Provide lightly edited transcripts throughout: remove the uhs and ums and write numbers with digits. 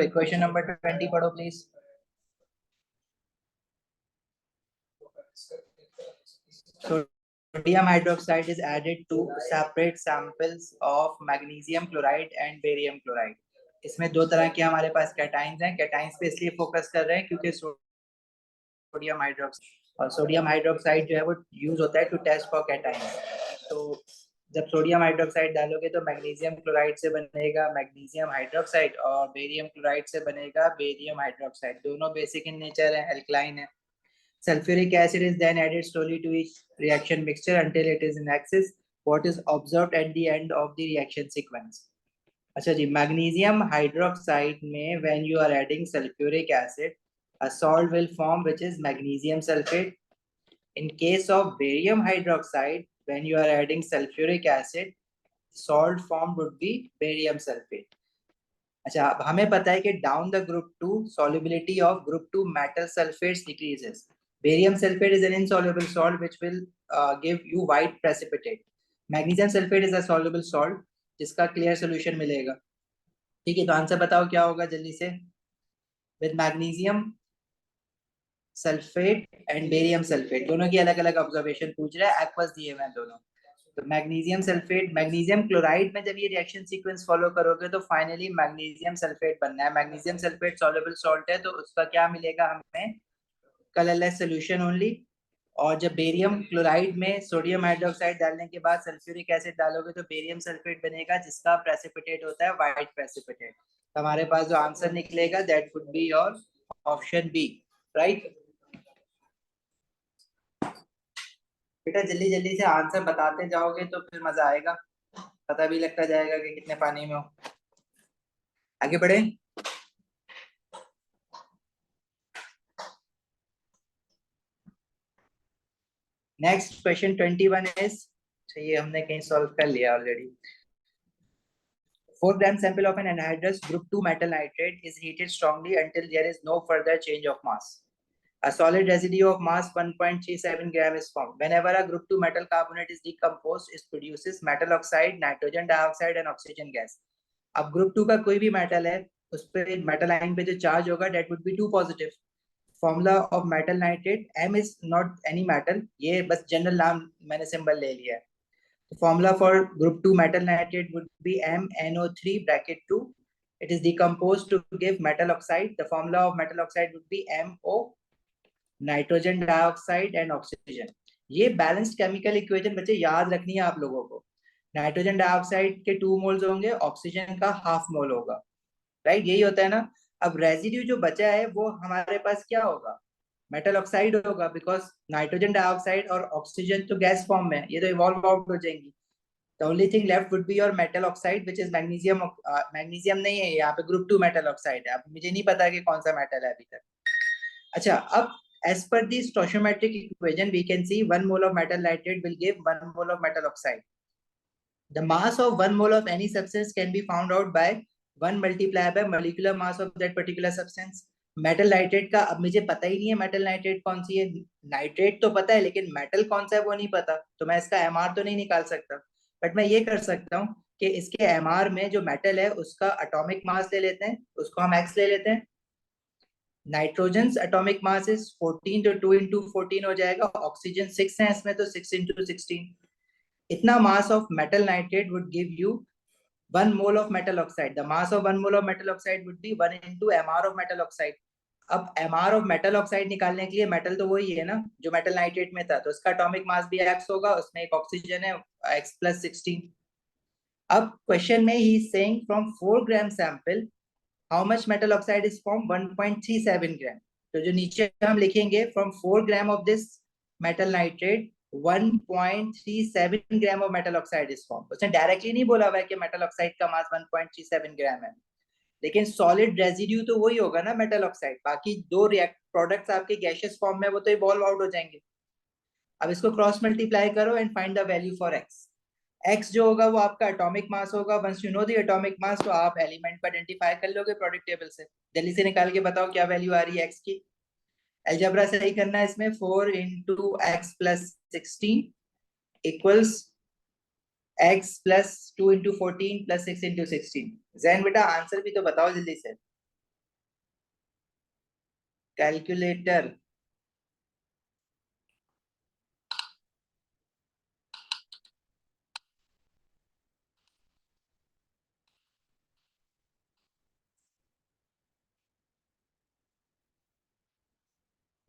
Question number 20 पढ़ो please. Sodium hydroxide is added to separate samples of magnesium chloride and barium chloride. इसमें दो तरह के हमारे पास कैटाइंस हैं। कैटाइंस पे इसलिए फोकस कर रहे हैं क्योंकि सोडियम हाइड्रोक्साइड और सोडियम हाइड्रोक्साइड जो है वो यूज होता है टू टेस्ट फॉर कैटाइंस। तो जब सोडियम हाइड्रोक्साइड डालोगे तो मैग्नीशियम क्लोराइड से बनेगा मैग्नीशियम हाइड्रोक्साइड और बेरियम क्लोराइड से बनेगा बेरियम हाइड्रोक्साइड। दोनों बेसिक इन नेचर है, एल्कलाइन है। Sulfuric acid is then added slowly to each reaction mixture until it is in excess what is observed at the end of the reaction sequence. अच्छा जी, magnesium hydroxide में when you are adding sulfuric acid, a salt will form which is magnesium sulfate. In case of barium hydroxide, when you are adding sulfuric acid, salt formed would be barium sulfate. अच्छा, अब हमें पता है कि down the group 2 solubility of group 2 metal sulfates decreases. Barium sulfate is an insoluble salt which will give you white precipitate. Magnesium sulfate is a soluble salt जिसका clear solution मिलेगा। ठीक है, तो आंसर बताओ क्या होगा जल्दी से। With magnesium sulfate and barium sulfate दोनों की अलग अलग ऑब्जर्वेशन पूछ रहा है, एक्वस दिए हुए हैं दोनों। तो मैग्नीशियम सल्फेट, मैग्नीशियम क्लोराइड में जब ये रिएक्शन सीक्वेंस फॉलो करोगे तो फाइनली मैग्नीशियम सल्फेट बनना है। मैग्नीशियम सल्फेट सॉल्युबल सॉल्ट है तो उसका क्या मिलेगा हमें, कलरलेस सॉल्यूशन ओनली। और जब बेरियम क्लोराइड में सोडियम हाइड्रोक्साइड डालने के बाद सल्फ्यूरिक एसिड डालोगे तो बेरियम सल्फेट बनेगा जिसका प्रेसिपिटेट होता है व्हाइट प्रेसिपिटेट। हमारे पास जो आंसर निकलेगा that would be your option B, right. बेटा जल्दी जल्दी से आंसर बताते जाओगे तो फिर मजा आएगा, पता भी लगता जाएगा कि कितने पानी में हो। आगे बढ़े। नेक्स्ट क्वेश्चन 21 इज, ये हमने कहीं सॉल्व कर लिया already. 4 gram sample of an anhydrous group 2 metal nitrate is heated strongly until there is no further change of mass. A solid residue of mass 1.37 gram is formed. Whenever a group 2 metal carbonate is decomposed, it produces metal oxide, nitrogen dioxide and oxygen gas. अब group 2 का कोई भी metal है उस पे metal ion पे जो charge होगा that would be 2 positive. Formula of metal nitrate, M is not any metal, ये बस जनरल नाम मैंने सिंबल ले लिया है। Formula for group 2 metal nitrate would be MnO3 bracket 2. It is decomposed to give metal oxide. The formula of metal oxide would be MO, nitrogen dioxide and oxygen. ये balanced chemical equation बच्चे याद रखनी है आप लोगों को। Nitrogen dioxide के 2 moles होंगे, ऑक्सीजन का हाफ मोल होगा, राइट, यही होता है ना। अब रेजिड्यू जो बचा है वो हमारे पास क्या होगा, मेटल ऑक्साइड होगा, बिकॉज नाइट्रोजन डाइऑक्साइड और ऑक्सीजन तो गैस फॉर्म में, ये तो इवॉल्व आउट हो जाएंगी। The only thing left would be your metal oxide which is magnesium. Magnesium नहीं है यहाँ पे, ग्रुप 2 मेटल ऑक्साइड है। अब मुझे नहीं पता कि कौन सा मेटल है अभी तक। अच्छा, अब as per the stoichiometric equation we can see 1 mole of metal nitrate will give 1 mole of metal oxide. The mass of 1 mole of any substance can be found out by 1 multiplied by molecular mass of that particular substance. Metal nitrate का अब मुझे पता ही नहीं है metal nitrate कौन सी है। Nitrate तो पता है लेकिन मेटल कौन सा है वो नहीं पता, तो मैं इसका एमआर तो नहीं निकाल सकता। बट मैं ये कर सकता हूँ कि इसके एमआर में जो मेटल है उसका एटॉमिक मास ले लेते हैं, उसको हम एक्स ले लेते हैं। नाइट्रोजन एटॉमिक मास इज 14, तो 2 into 14 हो जाएगा। ऑक्सीजन 6 है इसमें, तो 6 into 16। इतना mass of metal nitrate would give you 1 mole of metal oxide. The mass of 1 mole of metal oxide would be 1 into mr of metal oxide. अब mr of metal oxide निकालने के लिए metal तो वही है ना जो मेटल नाइट्रेट में था, तो उसका एटॉमिक मास भी x होगा, उसमें एक ऑक्सीजन है x plus 16। अब क्वेश्चन में ही saying from 4 gram sample how much metal oxide is formed, 1.37 gram। तो जो नीचे हम लिखेंगे from 4 gram of this metal nitrate 1.37 gram of metal oxide is form. उसने डायरेक्टली नहीं बोला हुआ है कि मेटल ऑक्साइड का मास 1.37 ग्राम है, लेकिन सॉलिड रेजिड्यू तो वही होगा ना मेटल ऑक्साइड। बाकी दो रिएक्ट प्रोडक्ट्स आपके गैसियस फॉर्म में वो तो इवॉल्व आउट हो जाएंगे। अब इसको क्रॉस मल्टीप्लाई करो and find the value for X. X जो होगा वो आपका एटॉमिक मास होगा। Once you know the atomic mass तो आप एलिमेंट को आइडेंटिफाई कर लोगे प्रोडक्ट टेबल से। जल्दी से निकाल के बताओ क्या वैल्यू आ रही है एक्स की। अलजेब्रा सही करना है इसमें। 4 into x plus 16 equals x plus 2 into 14 plus 6 into 16। Jain बेटा आंसर भी तो बताओ जल्दी से। कैलकुलेटर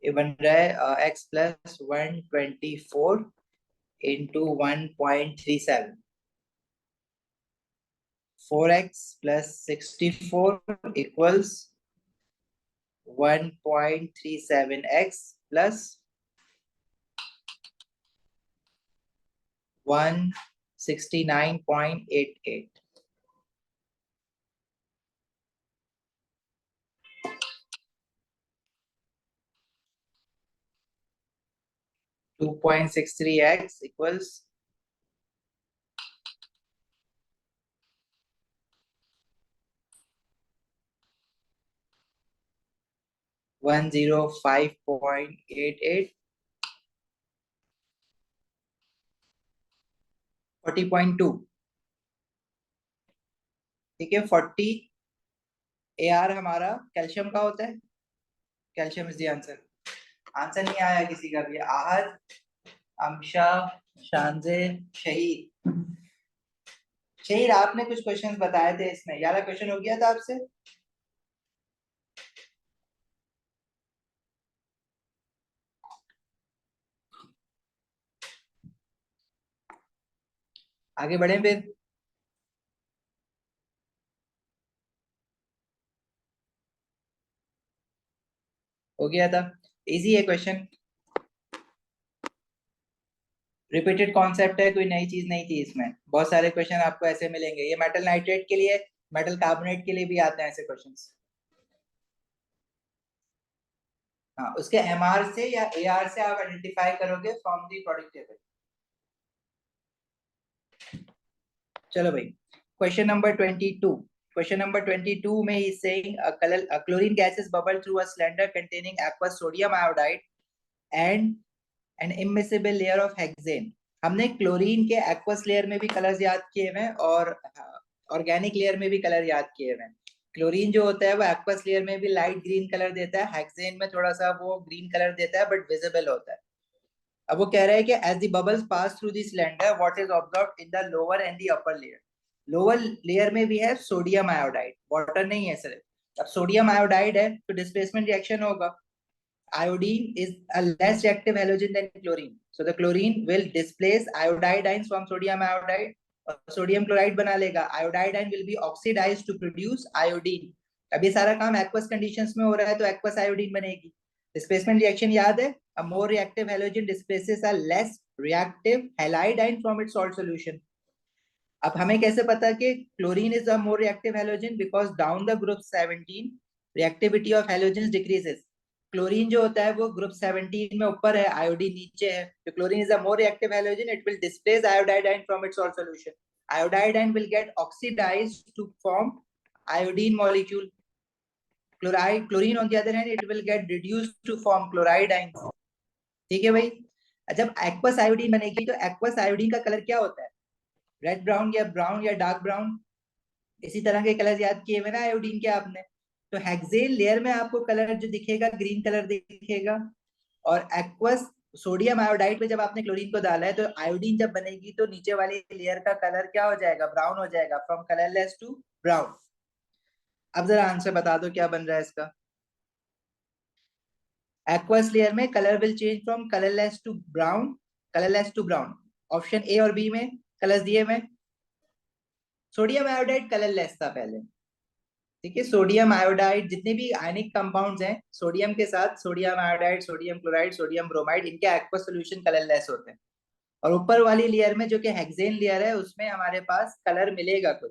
ये बन रहा है x plus 124 into 1.37, 4x plus 64 equals 1.37x plus 169.88. 2.63x equals 105.88. 40.2. ठीक है, 40 AR हमारा कैल्शियम का होता है। Calcium is the answer. Answer नहीं आया किसी का भी। आहद, अमशा, शानजे, शहीद। शहीद आपने कुछ क्वेश्चंस बताए थे इसमें, 11 क्वेश्चन हो गया था आपसे। आगे बढ़े फिर। हो गया था, इजी है क्वेश्चन। रिपीटेड कॉन्सेप्ट है, कोई नई चीज नहीं थी इसमें। बहुत सारे क्वेश्चन आपको ऐसे मिलेंगे। ये मेटल नाइट्रेट के लिए, मेटल कार्बोनेट के लिए भी आते हैं ऐसे क्वेश्चंस। हाँ, उसके एमआर से या एआर से आप आइडेंटिफाई करोगे फ्रॉम दी प्रोडक्ट टेबल। चलो भाई, क्वेश्चन नंबर 22। क्वेश्चन नंबर 22 में ही saying chlorine gases bubble through a cylinder containing aqueous sodium iodide and an immiscible layer of hexane. हमने क्लोरीन के एक्वस लेयर में भी कलर्स याद किए हुए हैं और ऑर्गेनिक लेयर में भी कलर याद किए हुए हैं। क्लोरीन जो होता है वो एक्वस लेयर में भी लाइट ग्रीन कलर देता है, हेक्सेन में थोड़ा सा वो ग्रीन कलर देता है बट विजिबल होता है। अब वो कह रहा है कि as the bubbles pass through the cylinder what is observed in the lower and the upper layer. Lower layer में भी है सोडियम आयोडाइड, वाटर नहीं है सिर्फ। अब सोडियम आयोडाइड है तो डिस्प्लेसमेंट रिएक्शन होगा। Iodine is a less reactive halogen than chlorine, so the chlorine will displace iodide ions from sodium iodide और sodium chloride बना लेगा। iodide ion will be oxidized to produce iodine। अब ये सारा काम aqueous conditions में हो रहा है तो aqueous iodine बनेगी। displacement reaction याद है, a more reactive halogen displaces a less reactive halide ion from its salt solution। अब हमें कैसे पता कि chlorine is a more reactive halogen? Because down the group 17 reactivity of halogens decreases. Chlorine जो होता है वो ग्रुप 17 में ऊपर है, आयोडीन नीचे है, तो chlorine is a more reactive halogen, it will displace iodide ion from its salt solution. Iodide ion will get oxidised to form iodine molecule. Chlorine on the other hand it will get reduced to form chloride ion. ठीक है भाई। जब aqueous iodine बनेगी तो aqueous iodine का colour क्या होता है? रेड ब्राउन या डार्क ब्राउन, इसी तरह के कलर याद किए हुए ना आयोडीन के आपने। तो हेक्सेन लेयर में आपको कलर जो दिखेगा ग्रीन कलर दिखेगा, और एक्वस सोडियम आयोडाइड पे जब आपने क्लोरीन को डाला है तो आयोडीन जब बनेगी तो नीचे वाली लेयर का कलर क्या हो जाएगा? ब्राउन हो जाएगा, फ्रॉम कलरलेस टू ब्राउन। अब जरा आंसर बता दो क्या बन रहा है इसका। एक्वस लेयर में colour will change from colourless to brown, colourless to brown. Option A और बी में कलर्स दिए हुए। सोडियम आयोडाइड कलरलेस था पहले। ठीक है, सोडियम आयोडाइड जितने भी आयनिक कंपाउंड्स हैं, सोडियम के साथ sodium iodide, sodium chloride, sodium bromide, इनके एक्वस सॉल्यूशन कलरलेस होते हैं। और ऊपर वाली लेयर में जो कि हेक्सेन लेयर है उसमें हमारे पास कलर मिलेगा कोई।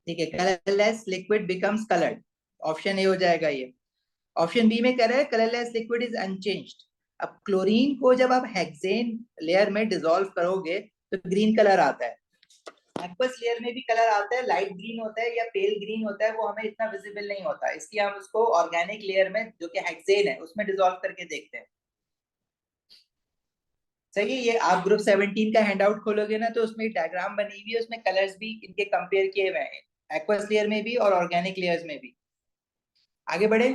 ठीक है, colourless liquid becomes coloured. Option A हो जाएगा ये। ऑप्शन बी में कह रहा है कलरलेस लिक्विड इज अनचेंज्ड। अब क्लोरीन को जब आप हेक्सेन लेयर में डिसॉल्व करोगे तो ग्रीन कलर आता है। एक्वस लेयर में भी कलर आता है, लाइट ग्रीन होता है या पेल ग्रीन होता है, वो हमें इतना विजिबल नहीं होता, इसलिए हम उसको ऑर्गेनिक लेयर में जो कि हेक्सेन है उसमें डिसॉल्व करके देखते हैं। सही है। ये आप ग्रुप 17 का हैंडआउट खोलोगे ना तो उसमें एक डायग्राम बनी हुई है, उसमें कलर्स भी इनके कंपेयर किए हुए हैं, एक्वस लेयर में भी और ऑर्गेनिक लेयर्स में भी। आगे बढ़े।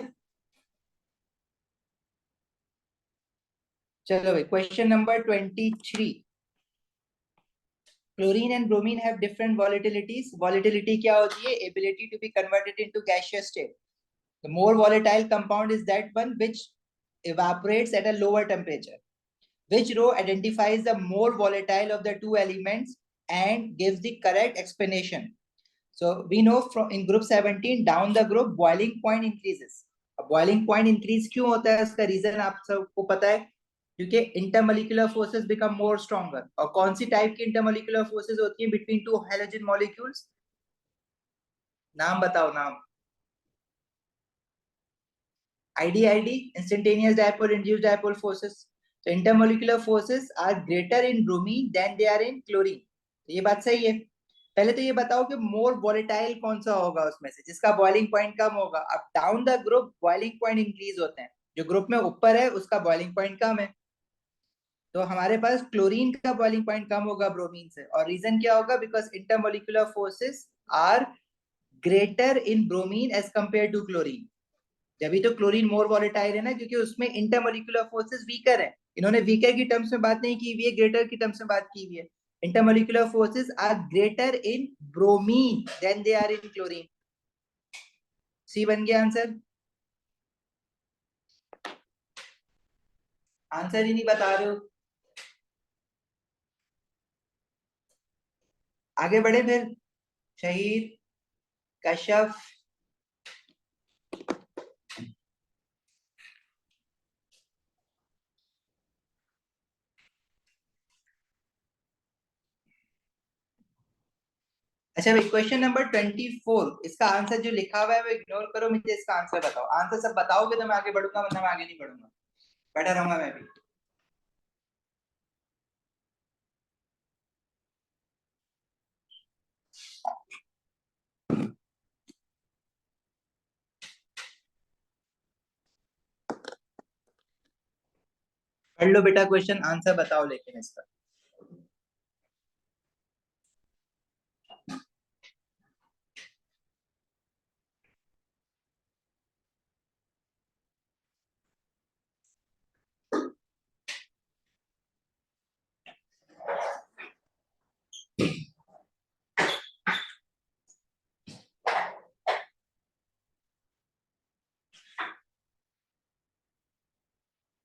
चलो भाई, question number 23। Chlorine and bromine have different volatilities. Volatility क्या होती है? Ability to be converted into gaseous state. The more volatile compound is that one which evaporates at a lower temperature. Which row identifies the more volatile of the two elements and gives the correct explanation? So we know from in group 17 down the group boiling point increases. अब boiling point increase क्यों होता है? उसका reason आप सबको पता है, क्योंकि intermolecular forces become more stronger. और कौन सी टाइप की intermolecular forces होती है between two halogen molecules? नाम बताओ, नाम। IDID, instantaneous dipole induced dipole forces. So intermolecular forces are greater in bromine than they are in chlorine. तो ये बात सही है। पहले तो ये बताओ कि मोर वॉलेटाइल कौन सा होगा उसमें से जिसका बॉइलिंग पॉइंट कम होगा। अब down the group boiling point increase होते हैं, जो ग्रुप में ऊपर है उसका बॉइलिंग पॉइंट कम है। तो हमारे पास क्लोरीन का बॉइलिंग पॉइंट कम होगा ब्रोमीन से। और रीजन क्या होगा? Because intermolecular forces are greater in bromine as compare to chlorine. जब तो क्लोरीन मोर वॉलेटाइल है ना, क्योंकि उसमें इंटरमोलिकुलर फोर्सेस वीकर है। इन्होंने वीकर की टर्म्स में बात नहीं की हुई है, ग्रेटर की टर्म्स में बात की हुई है। Intermolecular forces are greater in bromine than they are in chlorine. C बन गया आंसर। आंसर ही नहीं बता रहे हो। आगे बढ़े फिर। शहीद, कश्यप, अच्छा भाई, क्वेश्चन नंबर 24। इसका आंसर जो लिखा हुआ है वो इग्नोर करो, मुझे इसका आंसर बताओ। आंसर सब बताओगे तो मैं आगे बढ़ूंगा, वरना मैं आगे नहीं बढ़ूंगा, बैठा रहूंगा मैं भी। पढ़ लो बेटा क्वेश्चन, आंसर बताओ लेकिन इसका।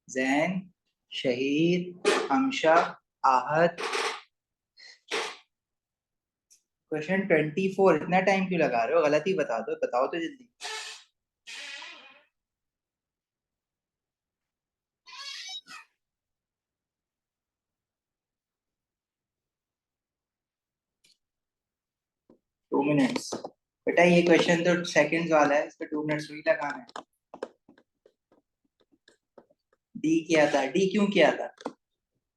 जैन, शहीद, हमशा, आहत। क्वेश्चन 24, इतना टाइम क्यों लगा रहे हो? गलत ही बता दो, बताओ तो जल्दी। टू मिनट्स बेटा, ये क्वेश्चन तो सेकंड्स वाला है, इस पे 2 मिनट्स ही लगाना है। डी किया था, डी क्यों किया था?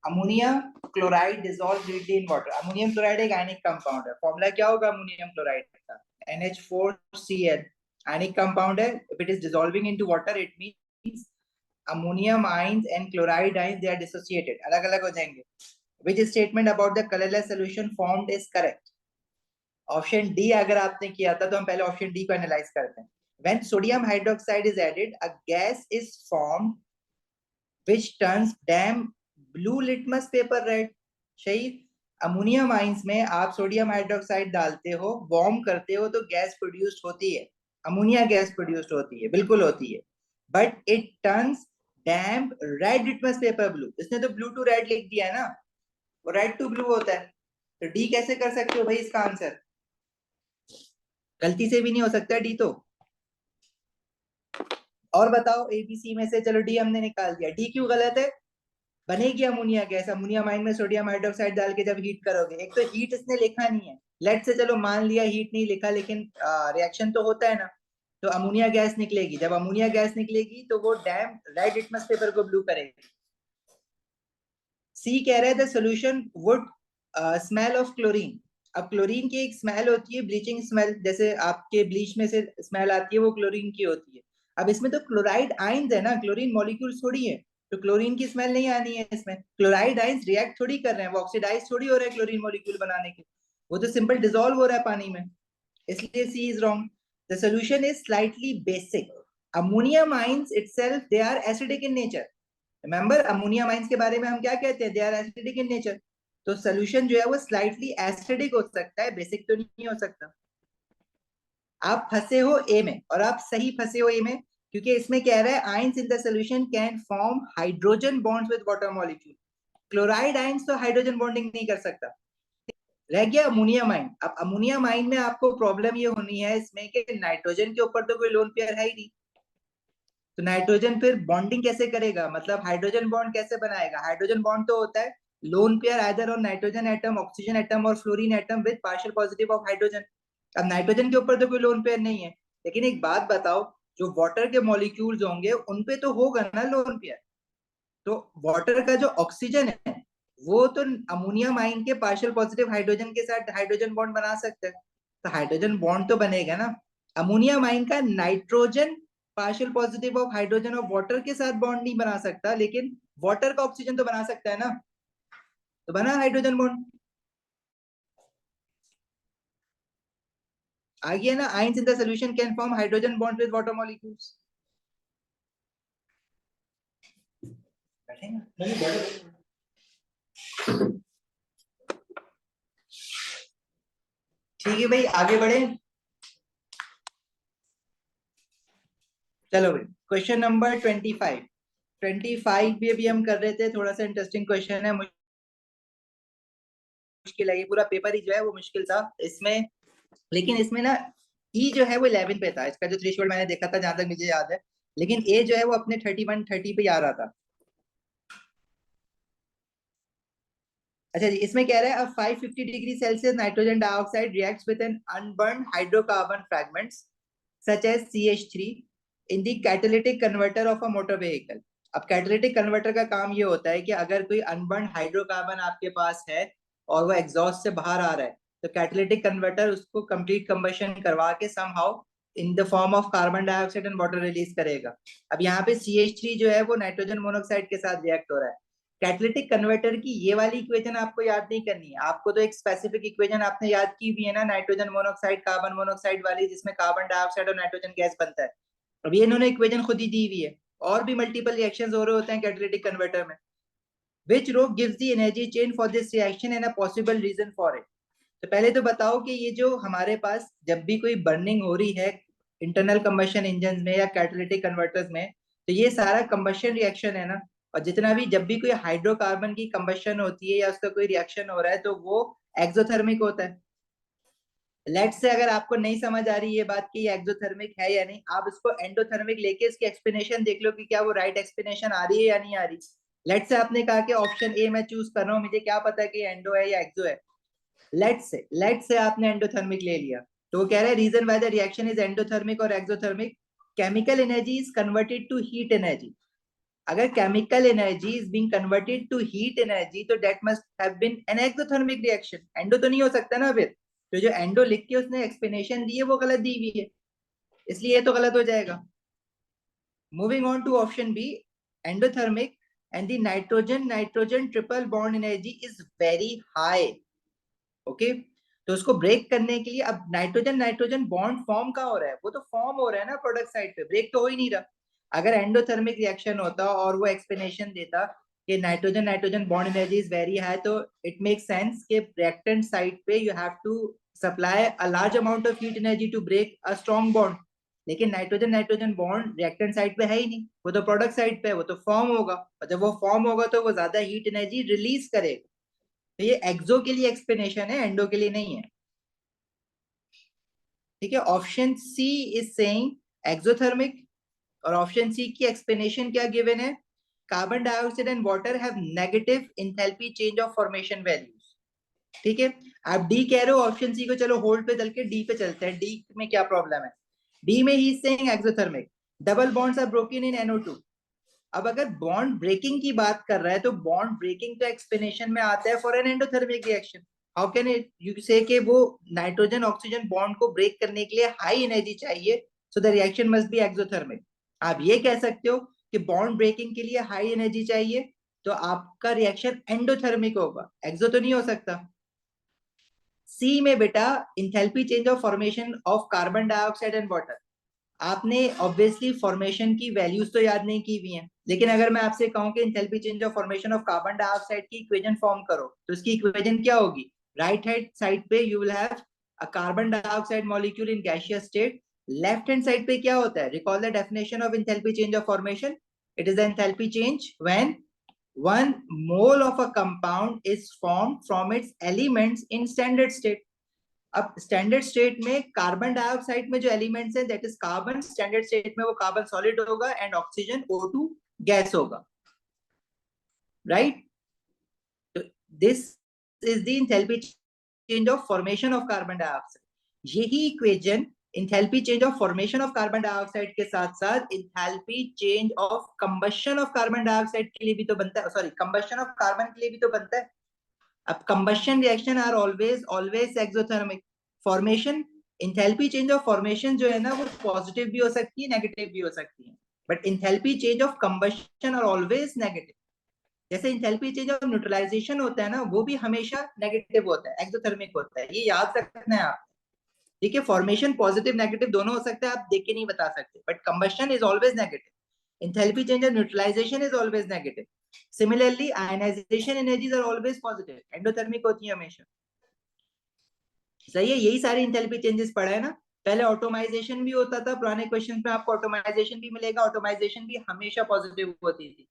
Ammonium chloride dissolve readily in water. Ammonium chloride एक आयनिक कंपाउंड है। फॉर्मूला क्या होगा अमोनियम क्लोराइड का? NH4Cl। आयनिक कंपाउंड है। If it is dissolving into water it means ammonium ions and chloride ions they are dissociated, अलग अलग हो जाएंगे। Which statement about the colorless solution formed is correct? Option D अगर आपने किया था तो हम पहले ऑप्शन डी को एनालाइज करते हैं। When sodium hydroxide is added, a gas is formed which turns damp blue litmus paper red. शहीद, अमोनियम आइंस में आप सोडियम हाइड्रोक्साइड डालते हो, वार्म करते हो तो गैस प्रोड्यूस्ड होती है, अमोनिया गैस प्रोड्यूस्ड होती है, बिल्कुल होती है। But it turns damp red litmus paper blue. इसने तो ब्लू टू रेड लिख दिया है ना, वो रेड टू ब्लू होता है। तो डी कैसे कर सकते हो भाई इसका आंसर? गलती से भी नहीं हो सकता डी तो। और बताओ एबीसी में से, चलो डी हमने निकाल दिया, डी क्यों गलत है? बनेगी अमोनिया गैस, अमोनियम आयन में सोडियम हाइड्रोक्साइड डाल के जब हीट करोगे। एक तो हीट इसने लिखा नहीं है, लेट से चलो मान लिया हीट नहीं लिखा, लेकिन रिएक्शन तो होता है ना। तो अमोनिया गैस निकलेगी, जब अमोनिया गैस निकलेगी तो वो डैम रेड लिटमस पेपर को ब्लू करेगी। सी कह रहा है the solution would smell of chlorine. अब क्लोरीन की एक स्मेल होती है, ब्लीचिंग स्मेल, जैसे आपके ब्लीच में से स्मेल आती है वो क्लोरीन की होती है। अब इसमें तो क्लोराइड आयंस है ना, क्लोरीन मॉलिक्यूल थोड़ी है, तो क्लोरीन की स्मेल नहीं आनी है इसमें। क्लोराइड आयंस रिएक्ट थोड़ी कर रहे हैं, वो ऑक्सीडाइज थोड़ी हो रहा है क्लोरीन मॉलिक्यूल बनाने के, वो तो सिंपल डिसॉल्व हो रहा है पानी में। इसलिए C is wrong. The solution is slightly basic. Ammonium ions itself they are acidic in nature. Remember ammonium ions के बारे में हम क्या कहते हैं, they are acidic in nature. तो सोल्यूशन जो है वो स्लाइटली एसिडिक हो सकता है, बेसिक तो नहीं हो सकता. आप फंसे हो ए में, और आप सही फंसे हो ए में, क्योंकि इसमें कह रहा है ions in the solution can form hydrogen bonds with water molecule. Chloride ions तो हाइड्रोजन बॉन्डिंग नहीं कर सकता. रह गया अमोनियम आयन. अब अमोनियम आयन में आपको प्रॉब्लम ये होनी है इसमें कि नाइट्रोजन के ऊपर तो कोई लोन पेयर है ही नहीं. तो नाइट्रोजन फिर बॉन्डिंग कैसे करेगा, मतलब हाइड्रोजन बॉन्ड कैसे बनाएगा. हाइड्रोजन बॉन्ड तो होता है lone pair either on nitrogen atom, oxygen atom और fluorine atom with partial positive of hydrogen. अब नाइट्रोजन के ऊपर तो कोई लोन पेयर नहीं है, लेकिन एक बात बताओ, जो वाटर के मॉलिक्यूल्स होंगे उनपे तो होगा ना लोन पेयर. तो वाटर का जो ऑक्सीजन है वो तो अमोनियम आयन के पार्शियल पॉजिटिव हाइड्रोजन के साथ हाइड्रोजन बॉन्ड बना सकता है. तो हाइड्रोजन बॉन्ड तो बनेगा ना. अमोनियम आयन का nitrogen partial positive of hydrogen और वाटर के साथ बॉन्ड नहीं बना सकता, लेकिन वाटर का ऑक्सीजन तो बना सकता है ना. तो बना हाइड्रोजन बॉन्ड. आ गया ना. Ions in the solution can form hydrogen bond with water molecules. ठीक है भाई, आगे बढ़े. चलो भाई, क्वेश्चन नंबर 25. 25 भी अभी हम कर रहे थे, थोड़ा सा इंटरेस्टिंग क्वेश्चन है, मुश्किल है ये पूरा पेपर ही जो है वो मुश्किल था इसमें. लेकिन इसमें ना ई जो है वो 11 पे था, इसका जो थ्रेशोल्ड मैंने देखा था जहां तक मुझे याद है. लेकिन ए जो है वो अपने 31 30 पे आ रहा था. अच्छा जी, इसमें कह रहा है अब 550 degree Celsius nitrogen dioxide reacts with an unburned hydrocarbon fragments such as CH3 in the catalytic converter of a motor vehicle. अब कैटालिटिक कन्वर्टर का काम ये होता है कि अगर कोई अनबर्न्ड हाइड्रोकार्बन आपके पास है और वो एग्जॉस्ट से बाहर आ रहा है, तो कैटालिटिक कन्वर्टर उसको कंप्लीट कंबशन करवा के somehow in the form of carbon dioxide and water release करेगा. अब यहाँ पे CH3 जो है वो नाइट्रोजन मोनोऑक्साइड के साथ रिएक्ट हो रहा है. कैटालिटिक कन्वर्टर की ये वाली इक्वेशन आपको याद नहीं करनी है, आपको तो एक स्पेसिफिक इक्वेशन आपने याद की भी है ना, नाइट्रोजन मोनोऑक्साइड कार्बन मोनोऑक्साइड वाली, जिसमें कार्बन डाइऑक्साइड और नाइट्रोजन गैस बनता है. अब ये इन्होंने इक्वेशन खुद ही दी हुई है. और भी मल्टीपल रिएक्शंस हो रहे होते हैं कैटालिटिक कन्वर्टर में. Which row gives the energy chain for this reaction and a possible reason for it. तो पहले तो बताओ कि ये जो हमारे पास जब भी कोई बर्निंग हो रही है इंटरनल कंबशन इंजन में या कैटालिटिक कन्वर्टर्स में, तो ये सारा कंबशन रिएक्शन है ना. और जितना भी जब भी कोई हाइड्रोकार्बन की कंबशन होती है या उसका कोई रिएक्शन हो रहा है तो वो एक्सोथर्मिक होता है. लेट से अगर आपको नहीं समझ आ रही ये बात कि ये एक्सोथर्मिक है या नहीं, आप इसको एंडोथर्मिक लेके इसकी एक्सप्लेनेशन देख लो कि क्या वो राइट एक्सप्लेनेशन आ रही है या नहीं आ रही. लेट से आपने कहा कि ऑप्शन ए मैं चूज कर रहा हूँ, मुझे क्या पता कि एंडो है या एक्सो है. लेट से आपने एंडोथर्मिक ले लिया, तो वो कह रहा है reason why the reaction is endothermic और exothermic, chemical energy is converted to heat energy. अगर chemical energy is being converted to heat energy तो that must have been an exothermic reaction. Endo तो नहीं हो सकता ना फिर. तो जो एंडो लिख के उसने एक्सप्लेनेशन दी है वो गलत दी हुई है, इसलिए ये तो गलत हो जाएगा. Moving on to option B, endothermic and the nitrogen nitrogen triple bond energy is very high. Okay, तो उसको ब्रेक करने के लिए अब नाइट्रोजन नाइट्रोजन बॉन्ड फॉर्म कहाँ हो रहा है, वो तो फॉर्म हो रहा है ना प्रोडक्ट साइड पे, ब्रेक तो हो ही नहीं रहा. अगर एंडोथर्मिक रिएक्शन होता और वो एक्सप्लेनेशन देता कि nitrogen nitrogen bond energy is very high, तो इट मेक सेंस कि रिएक्टेंट साइड पे you have to supply a large amount of heat energy to break a strong bond. लेकिन nitrogen nitrogen bond reactant side पे है ही नहीं, वो तो product side पे है, वो तो फॉर्म होगा, और जब वो फॉर्म होगा तो वो ज्यादा हीट एनर्जी रिलीज करेगा. तो ये एक्सो के लिए एक्सप्लेनेशन है, एंडो के लिए नहीं है. ठीक है, option C is saying exothermic, और ऑप्शन सी की एक्सप्लेनेशन क्या गिवन है, carbon dioxide and water have negative enthalpy change of formation values. ठीक है, आप डी कह रहे हो, ऑप्शन सी को चलो होल्ड पे चल के डी पे चलते हैं. डी में क्या प्रॉब्लम है. डी में ही saying exothermic, double bonds are broken in NO2. अब अगर बॉन्ड ब्रेकिंग की बात कर रहा है तो बॉन्ड ब्रेकिंग तो एक्सप्लेनेशन में आता है for an endothermic reaction. How can it you से कि वो नाइट्रोजन ऑक्सीजन बॉन्ड को ब्रेक करने के लिए हाई एनर्जी चाहिए, so the reaction must be exothermic. आप ये कह सकते हो कि बॉन्ड ब्रेकिंग के लिए हाई एनर्जी चाहिए तो आपका रिएक्शन एंडोथर्मिक होगा, एक्सो तो नहीं हो सकता. सी में बेटा enthalpy change of formation of carbon dioxide and water. आपने ऑब्वियसली फॉर्मेशन की वैल्यूज तो याद नहीं की हुई हैं, लेकिन अगर मैं आपसे कहूं कि enthalpy change of formation of carbon dioxide की इक्वेशन फॉर्म करो, तो इसकी इक्वेशन क्या होगी? राइट हैंड साइड पे you will have a carbon dioxide molecule in gaseous state, left hand side पे क्या होता है? Recall the definition of enthalpy change of formation, it is enthalpy change when 1 mole of a compound is formed from its elements in standard state. अब standard state में carbon dioxide में जो elements हैं that is carbon, standard state में वो carbon solid होगा and oxygen O2 gas होगा, right? तो this is the enthalpy change of formation of carbon dioxide. यही equation enthalpy change of formation of carbon dioxide के साथ साथ enthalpy change of combustion of carbon dioxide के लिए भी तो बनता है, सॉरी कंबशन ऑफ कार्बन के लिए भी तो बनता है। अब combustion reaction are always always exothermic. Formation, enthalpy change of formation जो है ना वो पॉजिटिव भी हो सकती है, नेगेटिव भी हो सकती है, but enthalpy change of combustion are always negative. जैसे एंथैल्पी चेंज ऑफ न्यूट्रलाइजेशन होता है ना, वो भी हमेशा नेगेटिव होता है, एक्सोथर्मिक होता है, ये याद रखना है आप। ठीक है, फॉर्मेशन पॉजिटिव नेगेटिव दोनों हो सकता है, आप देख के नहीं बता सकते, but combustion is always negative, enthalpy change of neutralisation is always negative. Similarly ionisation energies are always positive, endothermic होती है हमेशा। सही है, यही सारी एंथैल्पी चेंजेस पढ़ा है ना। पहले ऑटोमाइजेशन भी होता था, पुराने क्वेश्चन में आपको ऑटोमाइजेशन भी मिलेगा, ऑटोमाइजेशन भी हमेशा पॉजिटिव होती थी,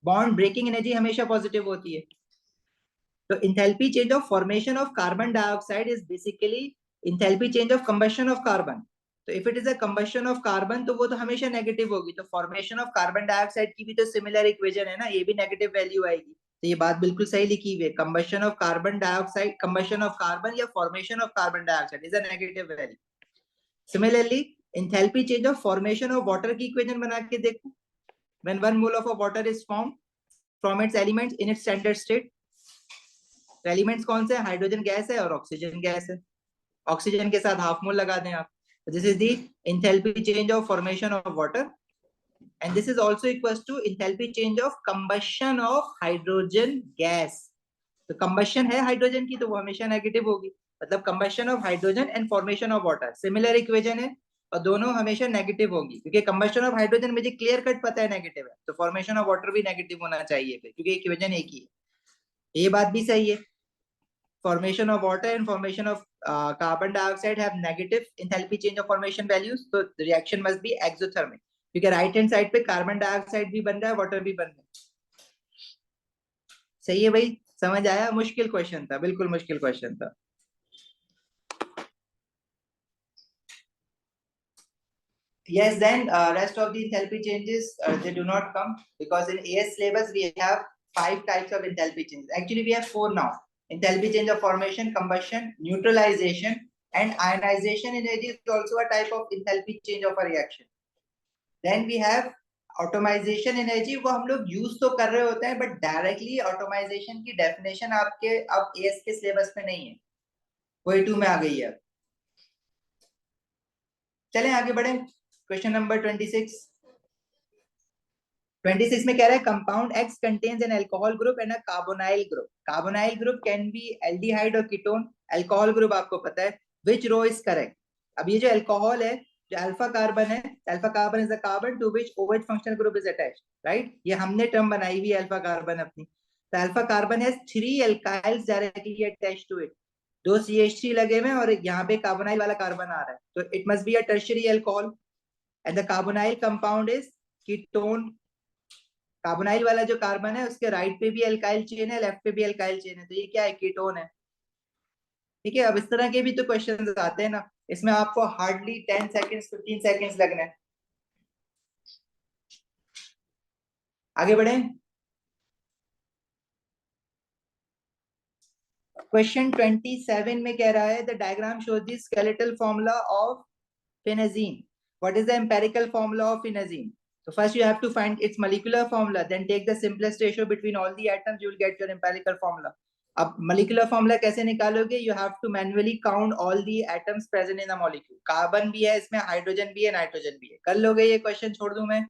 बॉन्ड ब्रेकिंग एनर्जी हमेशा पॉजिटिव होती है। तो enthalpy change of formation of carbon dioxide is basically enthalpy change of combustion of carbon. तो if it is a combustion of carbon तो वो तो हमेशा नेगेटिव होगी, तो फॉर्मेशन ऑफ कार्बन डाइऑक्साइड की भी तो सिमिलर इक्वेशन है ना, ये भी नेगेटिव वैल्यू आएगी। तो ये बात बिल्कुल सही लिखी हुई है, combustion of carbon dioxide, combustion of carbon या formation of carbon dioxide is a negative value. Similarly enthalpy change of formation of water की इक्वेशन बना के देखो, when 1 mole of a water is formed from its elements in its standard state. Elements कौन से? Hydrogen gas है और oxygen gas है, oxygen के साथ हाफ मोल लगा दें आप। This is the enthalpy change of formation of water, and this is also equals to enthalpy change of combustion of hydrogen gas। तो combustion है हाइड्रोजन की तो वो हमेशा नेगेटिव होगी, मतलब combustion of hydrogen and formation of water similar equation है और दोनों हमेशा नेगेटिव होगी, क्योंकि combustion of hydrogen मुझे क्लियर कट पता है नेगेटिव है, तो formation of water भी नेगेटिव होना चाहिए फिर, क्योंकि इक्वेशन एक ही है। ये बात भी सही है, formation of water and formation of carbon dioxide have negative enthalpy change of formation values, so the reaction must be exothermic, क्योंकि राइट हैंड साइड पे कार्बन डाइऑक्साइड भी बन रहा है, वाटर भी बन रहा है। सही है भाई, समझ आया? मुश्किल क्वेश्चन था, बिल्कुल मुश्किल क्वेश्चन था। Yes, then rest of the enthalpy changes they do not come, because in AS syllabus we have 5 types of enthalpy changes. Actually we have 4 now: enthalpy change of formation, combustion, neutralization, and ionization energy is also a type of enthalpy change of a reaction. Then we have automisation energy, वो हम लोग use तो कर रहे होते हैं, but directly automisation की definition आपके अब एएस के सिलेबस में नहीं है, वही 2 में आ गई है। चलें आगे बढ़े, क्वेश्चन नंबर 26। 26 में कह रहा है compound x contains an alcohol group and a carbonyl group. Carbonyl group can be aldehyde और कीटोन, अल्कोहल ग्रुप आपको पता है, विच रो इज करेक्ट? अब ये जो अल्कोहल है, जो अल्फा कार्बन है, alpha carbon is the carbon to which OH functional group is attached, right? ये हमने टर्म बनाई हुई है अल्फा कार्बन अपनी। तो alpha carbon has 3 alkyls directly attached to it, 2 CH3 लगे हुए हैं और यहाँ पे कार्बोनाइल वाला कार्बन आ रहा है, तो it must be a tertiary alcohol and the carbonyl compound is ketone. Carbonyl वाला जो कार्बन है उसके राइट पे भी अल्काइल चेन है, लेफ्ट पे भी अल्काइल चेन है, तो ये क्या है? कीटोन है। ठीक है, अब इस तरह के भी तो क्वेश्चंस आते हैं ना, इसमें आपको हार्डली 10 सेकंड्स 15 सेकंड्स लगने हैं। आगे बढ़े, क्वेश्चन 27 में कह रहा है the diagram shows the skeletal formula of phenazine, what is the empirical formula of phenazine? So first you have to find its molecular formula, then take the simplest ratio between all the atoms, you will get your empirical formula. अब molecular formula कैसे निकालोगे? You have to manually count all the atoms present in the molecule. Carbon भी है इसमें, hydrogen भी है, nitrogen भी है। कर लोगे ये क्वेश्चन? छोड़ दूं मैं?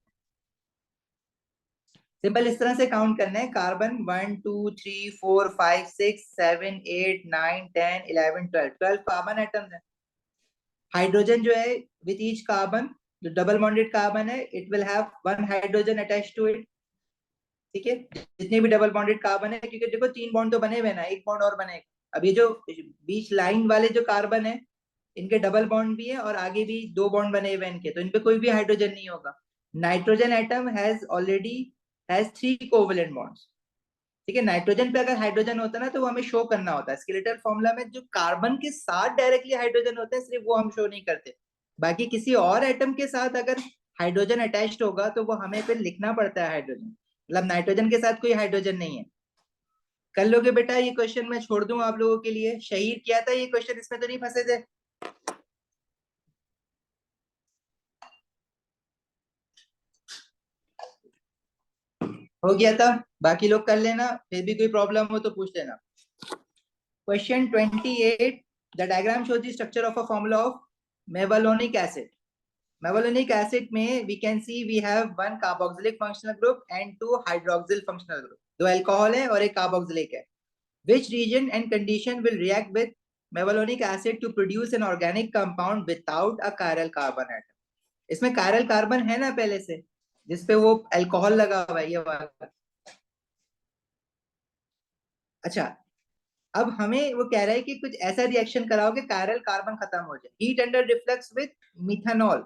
सिंपल इस तरह से काउंट करना है, कार्बन 1 2 3 4 5 6 7 8 9 10 11 12 12 कार्बन एटम्स है। हाइड्रोजन जो है विद ईच कार्बन जो डबल बॉन्डेड कार्बन है it will have one hydrogen attach to it. ठीक है, जितने भी डबल बॉन्डेड कार्बन है, क्योंकि देखो 3 बॉन्ड तो बने हुए ना, एक बॉन्ड और बनेगा। अब ये जो बीच लाइन वाले जो कार्बन है इनके डबल बॉन्ड भी है और आगे भी 2 बॉन्ड बने हुए हैं इनके, तो इनपे कोई भी हाइड्रोजन नहीं होगा। Nitrogen atom has already has 3 covalent bonds. ठीक है, नाइट्रोजन पे अगर हाइड्रोजन होता है ना तो वो हमें शो करना होता है स्केलेटल फॉर्मूला में, जो कार्बन के साथ डायरेक्टली हाइड्रोजन होते हैं सिर्फ वो हम शो नहीं करते। बाकी किसी और एटम के साथ अगर हाइड्रोजन अटैच्ड होगा तो वो हमें फिर लिखना पड़ता है हाइड्रोजन, मतलब नाइट्रोजन के साथ कोई हाइड्रोजन नहीं है। कर लोगे बेटा ये क्वेश्चन, मैं छोड़ दूं आप लोगों के लिए। शहीर किया था ये क्वेश्चन, इसमें तो नहीं फंसे थे? हो गया था? बाकी लोग कर लेना, फिर भी कोई प्रॉब्लम हो तो पूछ लेना। Question 28, the diagram shows the structure of a formula of mevalonic acid. Mevalonic acid में we can see we have one carboxylic functional group and 2 hydroxyl functional group. 2 alcohol है और एक कार्बोक्सिलिक है। Which region and condition will react with mevalonic acid to produce an organic compound without a chiral carbon atom? इसमें chiral carbon है ना पहले से, जिसपे वो अल्कोहल लगा हुआ है ये वाला। अच्छा, अब हमें वो कह रहा है कि कुछ ऐसा रिएक्शन कराओ कि chiral carbon खत्म हो जाए। Heat under reflux with methanol,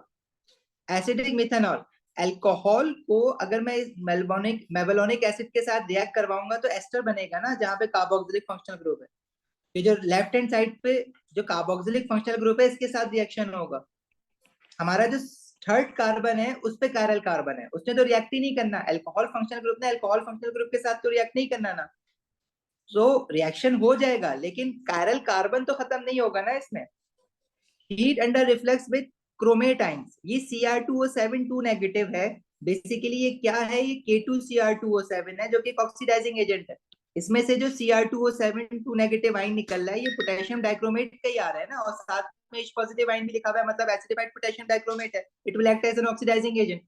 acidic methanol. Alcohol को अगर मैं मेवालोनिक एसिड के साथ रिएक्ट करवाऊंगा तो एस्टर बनेगा ना, जहाँ पे कार्बोक्सिलिक फंक्शनल ग्रुप है। ये जो लेफ्ट हैंड साइड पे जो कार्बोक्सिलिक फंक्शनल ग्रुप है इसके साथ रिएक्शन होगा। हमारा जो थर्ड कार्बन है उस पे कायरल कार्बन है, उसने तो रिएक्ट ही नहीं करना। अल्कोहल फंक्शनल ग्रुप ने अल्कोहल फंक्शनल ग्रुप के साथ तो रिएक्ट नहीं करना ना, तो रिएक्शन हो जाएगा लेकिन कायरल कार्बन तो खत्म नहीं होगा ना इसमें। हीट अंडर रिफ्लेक्स विद क्रोमेटाइन्स, ये Cr2O7 2 नेगेटिव है। बेसिकली ये क्या है, ये K2Cr2O7 है जो कि ऑक्सीडाइजिंग एजेंट है। इसमें से जो Cr2O7 2 नेगेटिव आइन निकल रहा है ये पोटेशियम डाइक्रोमेट का ही आ रहा है ना, और साथ में H पॉजिटिव आइन भी लिखा हुआ है, मतलब एसिडिफाइड पोटेशियम डाइक्रोमेट है। It will act as an oxidising agent.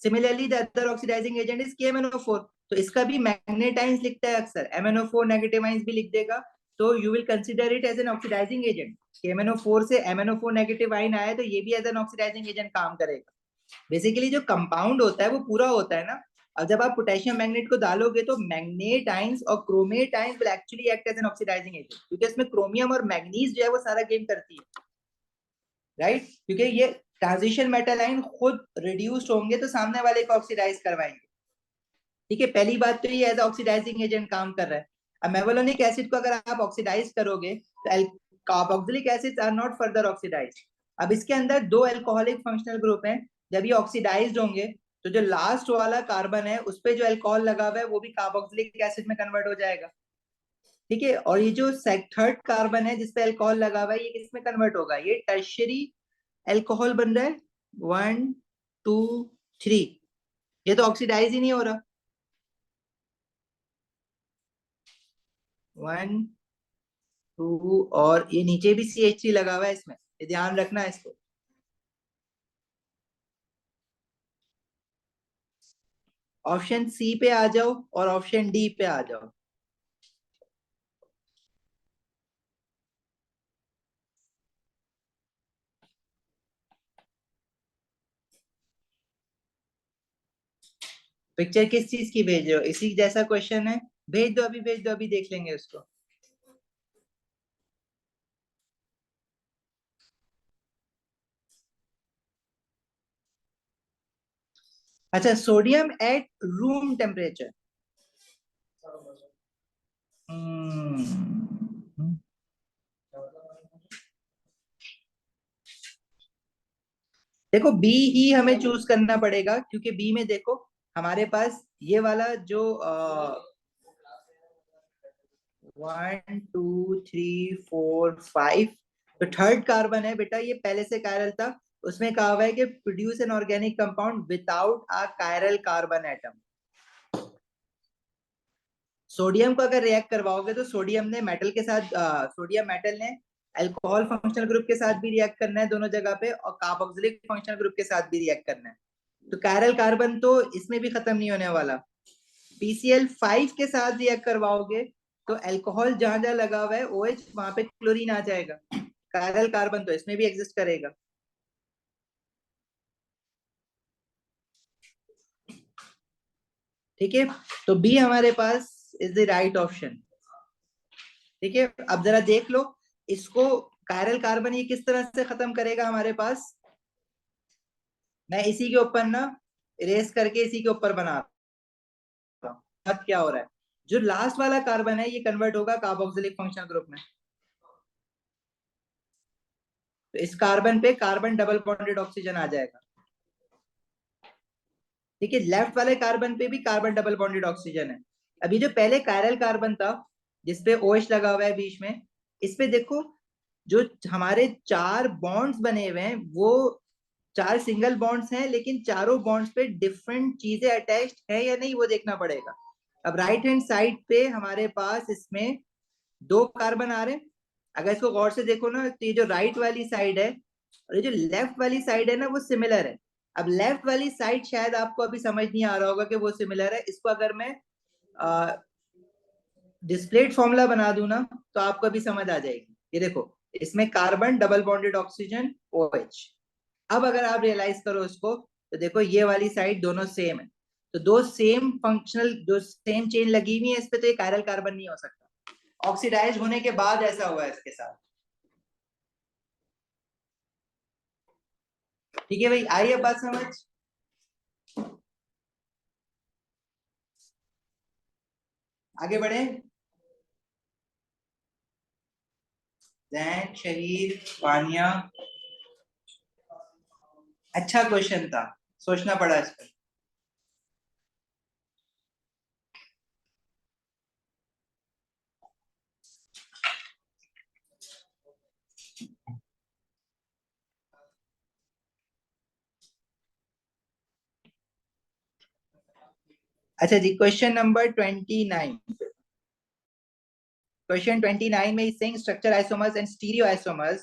Similarly the other oxidising agent is KMnO4, तो इसका भी मैग्नेटाइंस लिखता है अक्सर, MnO4 नेगेटिव आइंस भी लिख देगा, तो you will consider it as an oxidising agent. KMnO4 से MnO4 नेगेटिव आइन आया तो ये भी एज एन ऑक्सीडाइजिंग एजेंट काम करेगा। बेसिकली जो कंपाउंड होता है वो पूरा होता है ना। अब जब आप पोटेशियम मैग्नेट को डालोगे तो मैग्नेट आइंस और chromate ions will actually act as an oxidising agent, क्योंकि इसमें क्रोमियम और मैग्नीज जो है वो सारा गेम करती है, राइट? क्योंकि ये ट्रांजिशन मेटल आइन खुद रिड्यूस्ड होंगे तो सामने वाले को ऑक्सीडाइज करवाएंगे। ठीक है, पहली बात तो ये एज ऑक्सीडाइजिंग एजेंट काम कर रहा है। अब मेवालोनिक एसिड को अगर आप ऑक्सीडाइज करोगे तो carboxylic acids are not further oxidise. अब इसके अंदर 2 अल्कोहलिक फंक्शनल ग्रुप हैं, जब ये ऑक्सीडाइज्ड होंगे तो जो लास्ट वाला कार्बन है उस पे जो अल्कोहल लगा हुआ है वो भी कार्बोक्सिलिक एसिड में कन्वर्ट हो जाएगा। ठीक है, और ये जो थर्ड कार्बन है जिसपे अल्कोहल लगा हुआ है ये किस में कन्वर्ट होगा, ये टर्शियरी अल्कोहल बन रहा है। 1 2 3, ये तो ऑक्सीडाइज ही नहीं हो रहा। 1 2, और ये नीचे भी CH3 लगा हुआ है इसमें, ये ध्यान रखना है इसको। ऑप्शन सी पे आ जाओ और ऑप्शन डी पे आ जाओ। पिक्चर किस चीज की भेज रहे हो, इसी जैसा क्वेश्चन है? भेज दो अभी, भेज दो अभी, देख लेंगे उसको। अच्छा, सोडियम एट रूम टेम्परेचर। देखो बी ही हमें चूज करना पड़ेगा, क्योंकि बी में देखो हमारे पास ये वाला जो 1 2 3 4 5, तो थर्ड कार्बन है बेटा, ये पहले से कायरल था। उसमें कहा हुआ है कि produce an organic compound without a chiral carbon atom. Sodium को अगर रिएक्ट करवाओगे तो सोडियम ने मेटल के साथ सोडियम मेटल ने अल्कोहल फंक्शनल ग्रुप के साथ भी रिएक्ट करना है दोनों जगह पे, और कार्बोक्सिलिक फंक्शनल ग्रुप के साथ भी रिएक्ट करना है, तो कायरल कार्बन तो इसमें भी खत्म नहीं होने वाला। PCl5 के साथ रिएक्ट करवाओगे तो अल्कोहल जहां जहां लगा हुआ है OH वहां पे क्लोरीन आ जाएगा, कायरल कार्बन तो इसमें भी एग्जिस्ट करेगा। ठीक है, तो बी हमारे पास इज द राइट ऑप्शन। ठीक है, अब जरा देख लो इसको, कायरल कार्बन ये किस तरह से खत्म करेगा हमारे पास। मैं इसी के ऊपर ना इरेज करके इसी के ऊपर बना रहा हूँ। अब क्या हो रहा है, जो लास्ट वाला कार्बन है ये कन्वर्ट होगा कार्बोक्सिलिक फंक्शनल ग्रुप में। तो इस कार्बन पे कार्बन डबल बॉन्डेड ऑक्सीजन आ जाएगा। ठीक है, लेफ्ट वाले कार्बन पे भी कार्बन डबल बॉन्डेड ऑक्सीजन है। अभी जो पहले कायरल कार्बन था जिसपे OH लगा हुआ है बीच में, इस पे देखो जो हमारे 4 बॉन्ड्स बने हुए हैं वो 4 सिंगल बॉन्ड्स हैं, लेकिन चारों बॉन्ड्स पे डिफरेंट चीजें अटैच्ड है या नहीं वो देखना पड़ेगा। अब राइट हैंड साइड पे हमारे पास इसमें 2 कार्बन आ रहे हैं। अगर इसको गौर से देखो ना तो ये जो राइट वाली साइड है और ये जो लेफ्ट वाली साइड है ना वो सिमिलर है। अब लेफ्ट वाली साइड शायद आपको अभी समझ नहीं आ रहा होगा कि वो सिमिलर है। इसको अगर मैं डिस्प्लेड फॉर्मूला बना दूं ना तो आपको अभी समझ आ जाएगी। ये देखो, इसमें carbon double bonded oxygen OH। अब अगर आप रियलाइज करो इसको तो देखो ये वाली साइड दोनों सेम है, तो दो सेम फंक्शनल, दो सेम चेन लगी हुई है इस पे, तो ये कायरल कार्बन नहीं हो सकता। ऑक्सीडाइज होने के बाद ऐसा हुआ है इसके साथ। ठीक है भाई, आई अब बात समझ। आगे बढ़े। जैन शहीद वानिया, अच्छा क्वेश्चन था, सोचना पड़ा इस पर। अच्छा जी, क्वेश्चन नंबर 29। क्वेश्चन 29 में saying structure isomers and stereoisomers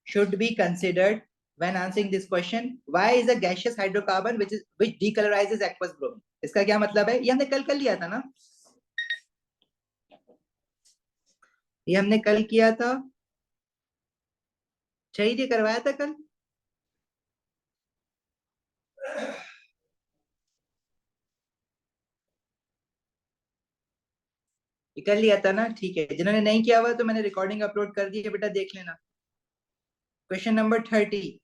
should be considered when answering this question. Why is a gaseous hydrocarbon which decolorizes aqueous bromine? इसका क्या मतलब है, ये हमने कल लिया था ना, ये हमने कल किया था, शहीद ये करवाया था कल। ये कर लिया था ना, ठीक है। जिन्होंने नहीं किया हुआ तो मैंने रिकॉर्डिंग अपलोड कर दी है, बेटा देख लेना। Question number 30।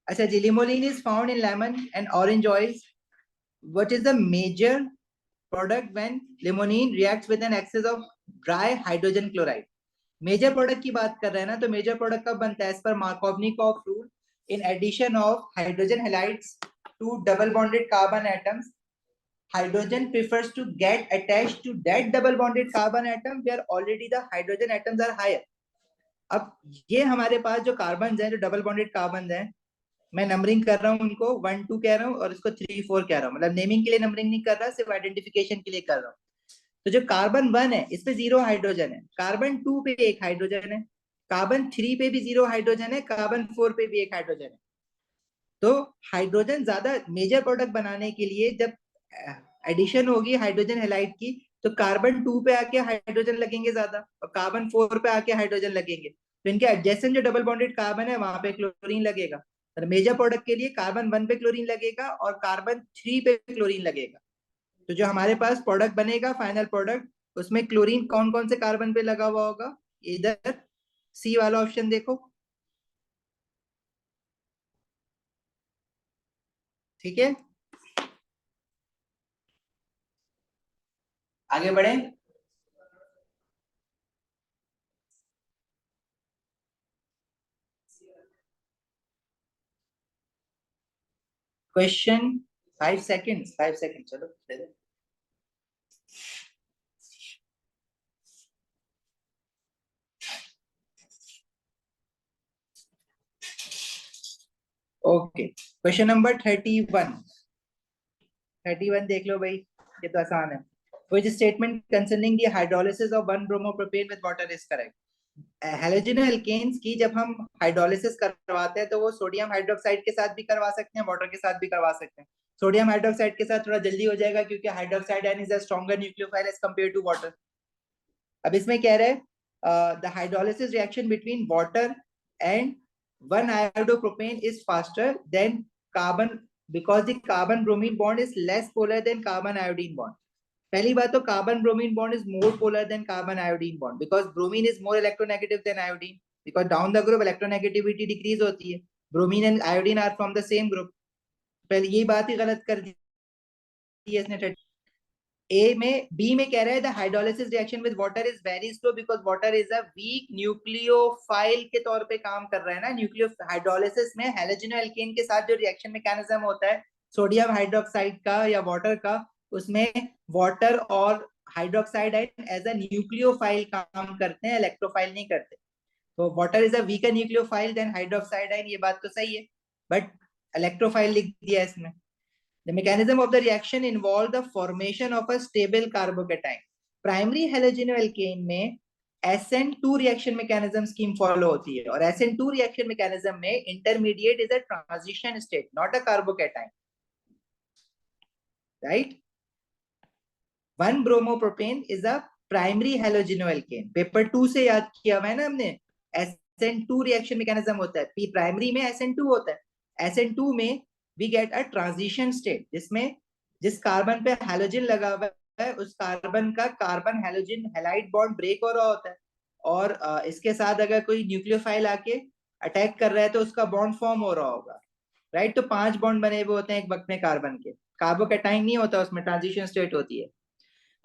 अच्छा जी, limonene is found in lemon and orange oils. What is the major product when limonene reacts with an excess of dry hydrogen chloride. Major product की बात कर रहे हैं ना, तो मेजर प्रोडक्ट कब बनता है, as per Markovnikov rule, in addition of hydrogen halides to double bonded carbon atoms, hydrogen prefers to get attached to that double bonded carbon atom where already the hydrogen atoms are higher. अब ये हमारे पास जो carbon हैं, जो double bonded carbon हैं, मैं numbering कर रहा हूँ उनको 1 2 कह रहा हूँ और इसको 3 4 कह रहा हूँ, मतलब नेमिंग के लिए नंबरिंग नहीं कर रहा, सिर्फ आइडेंटिफिकेशन के लिए कर रहा हूँ। तो जो कार्बन 1 है इस पे 0 हाइड्रोजन है, कार्बन 2 पे 1 हाइड्रोजन है, कार्बन 3 पे भी 0 हाइड्रोजन है, कार्बन 4 पे भी 1 हाइड्रोजन है। तो हाइड्रोजन ज्यादा मेजर प्रोडक्ट बनाने के लिए जब एडिशन होगी हाइड्रोजन हेलाइड की, तो कार्बन 2 पे आके हाइड्रोजन लगेंगे ज्यादा और कार्बन 4 पे आके हाइड्रोजन लगेंगे, तो इनके एडजेसेंट जो डबल बॉन्डेड कार्बन है वहां पे क्लोरीन लगेगा। और मेजर प्रोडक्ट के लिए कार्बन 1 पे क्लोरीन लगेगा और कार्बन 3 पे क्लोरीन लगेगा। तो जो हमारे पास प्रोडक्ट बनेगा फाइनल प्रोडक्ट, उसमें क्लोरीन कौन कौन से कार्बन पे लगा हुआ होगा, इधर सी वाला ऑप्शन देखो। ठीक है, आगे बढ़े। क्वेश्चन 5 सेकेंड, 5 सेकेंड चलो दे दो। ओके, क्वेश्चन नंबर 31 देख लो भाई, ये तो आसान है। Which statement concerning the hydrolysis of 1 bromopropane with water is correct? Halogen alkanes की जब हम हाइड्रोलिसिस करवाते हैं तो वो सोडियम हाइड्रोक्साइड के साथ भी करवा सकते हैं, वाटर के साथ भी करवा सकते हैं। सोडियम हाइड्रोक्साइड के साथ थोड़ा जल्दी हो जाएगा क्योंकि hydroxide ion is a stronger nucleophile as compare to water. अब इसमें कह रहे हैं the hydrolysis reaction between water and 1 iodopropane is faster than carbon because the carbon bromine bond is less polar than carbon iodine bond. पहली बात तो carbon bromine bond is more polar than carbon iodine bond because bromine is more electronegative than iodine, because down the group electronegativity decrease होती है. Bromine and iodine are from the same group. पहले ये बात ही गलत कर दी है इसने. ए में बी में कह रहा है the hydrolysis reaction with water is very slow because water is a weak nucleophile के तौर पे काम कर रहा है ना. न्यूक्लियो हाइड्रोलिसिस में हैलोजन एल्केन के साथ जो रिएक्शन मैकेनिज्म होता है सोडियम हाइड्रोक्साइड का या वाटर का, उसमें वाटर और hydroxide ion as a nucleophile काम करते हैं, इलेक्ट्रोफाइल नहीं करते. तो water is a weaker nucleophile than hydroxide ion, ये बात तो सही है, बट इलेक्ट्रोफाइल लिख दिया इसमें. The mechanism of the reaction involve the formation of a stable carbocation. Primary halogenoalkane में SN2 reaction mechanism scheme follow होती है और SN2 reaction mechanism में intermediate is a transition state, not a carbocation. Right? 1-bromopropane is a primary halogenoalkane. Paper 2 से याद किया हुआ है ना हमने. SN2 reaction mechanism होता है, प्राइमरी में SN2 होता है. SN2 में we get a transition state जिसमें जिस कार्बन पे हैलोजन लगा हुआ है उस कार्बन का carbon halogen halide bond break हो रहा होता है और इसके साथ अगर कोई न्यूक्लियोफाइल आके अटैक कर रहा है तो उसका बॉन्ड फॉर्म हो रहा होगा. राइट? तो 5 बॉन्ड बने हुए होते हैं एक वक्त में कार्बन के. कार्बोकैटाइन नहीं होता उसमें, ट्रांजिशन स्टेट होती है.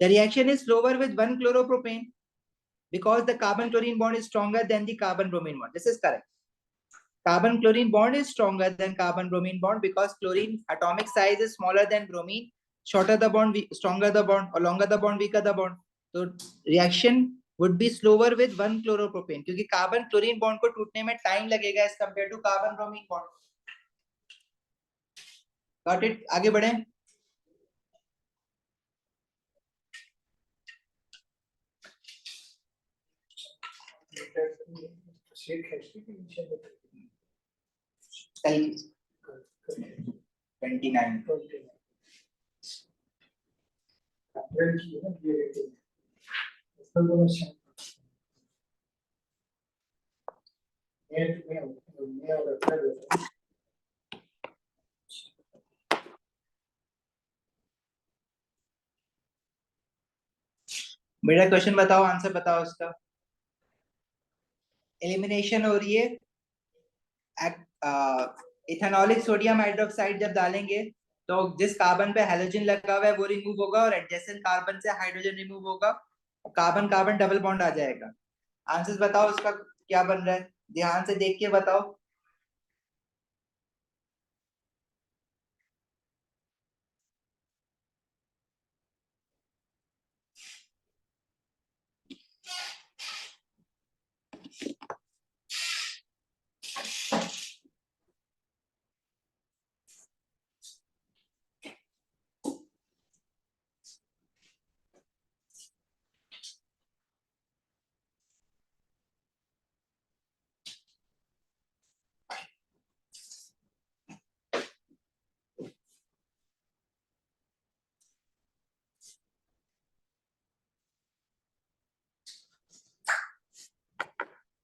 The reaction is slower with 1-chloropropane because the carbon-chlorine bond is stronger than the carbon-bromine bond. This is correct. Carbon-chlorine bond is stronger than carbon-bromine bond because chlorine atomic size is smaller than bromine. Shorter the bond, stronger the bond, or longer the bond, weaker the bond. So reaction would be slower with 1-chloropropane क्योंकि carbon-chlorine bond को टूटने में time लगेगा as compared to carbon-bromine bond. Got it? आगे बढ़े. कल 29 मेरा question बताओ, आंसर बताओ उसका. एलिमिनेशन हो रही है. इथेनॉलिक सोडियम हाइड्रोक्साइड जब डालेंगे तो जिस कार्बन पे हैलोजन लगा हुआ है वो रिमूव होगा और एडजेसेंट कार्बन से हाइड्रोजन रिमूव होगा, कार्बन कार्बन डबल बॉन्ड आ जाएगा. आंसर बताओ उसका क्या बन रहा है, ध्यान से देख के बताओ.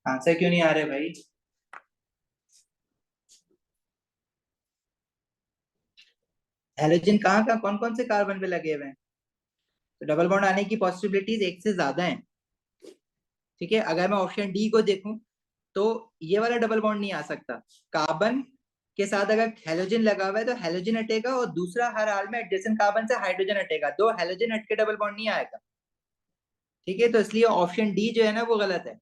आंसर क्यों नहीं आ रहे भाई? हैलोजन कहाँ कहाँ कौन कौन से कार्बन पे लगे हुए हैं? तो डबल बॉन्ड आने की पॉसिबिलिटीज एक से ज्यादा हैं. ठीक है, अगर मैं ऑप्शन डी को देखूं तो ये वाला डबल बॉन्ड नहीं आ सकता. कार्बन के साथ अगर हैलोजन लगा हुआ है तो हैलोजन हटेगा और दूसरा हर हाल में एडजेसेंट कार्बन से हाइड्रोजन हटेगा, दो हैलोजन हट के डबल बॉन्ड नहीं आएगा. ठीक है, तो इसलिए ऑप्शन डी जो है ना वो गलत है.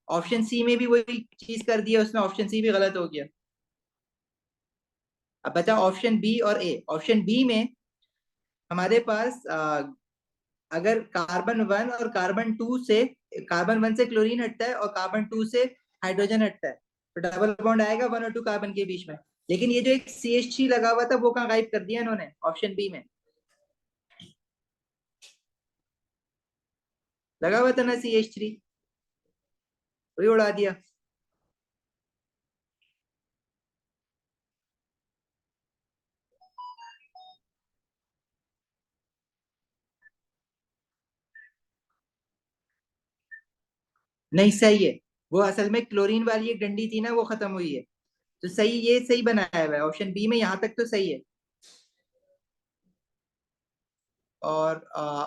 ऑप्शन सी में भी वही चीज कर दिया उसने, ऑप्शन सी भी गलत हो गया. अब बचा ऑप्शन बी और ए. ऑप्शन बी में हमारे पास अगर कार्बन 1 और कार्बन 2 से, कार्बन 1 से क्लोरीन हटता है और कार्बन 2 से हाइड्रोजन हटता है तो डबल बॉन्ड आएगा 1 और 2 कार्बन के बीच में. लेकिन ये जो एक CH3 लगा हुआ था वो कहाँ गायब कर दिया इन्होंने ऑप्शन बी में. लगा हुआ था ना CH3, वही उड़ा दिया. नहीं सही है, वो असल में क्लोरीन वाली एक डंडी थी ना वो खत्म हुई है. तो सही, ये सही बनाया हुआ है ऑप्शन बी में, यहाँ तक तो सही है। और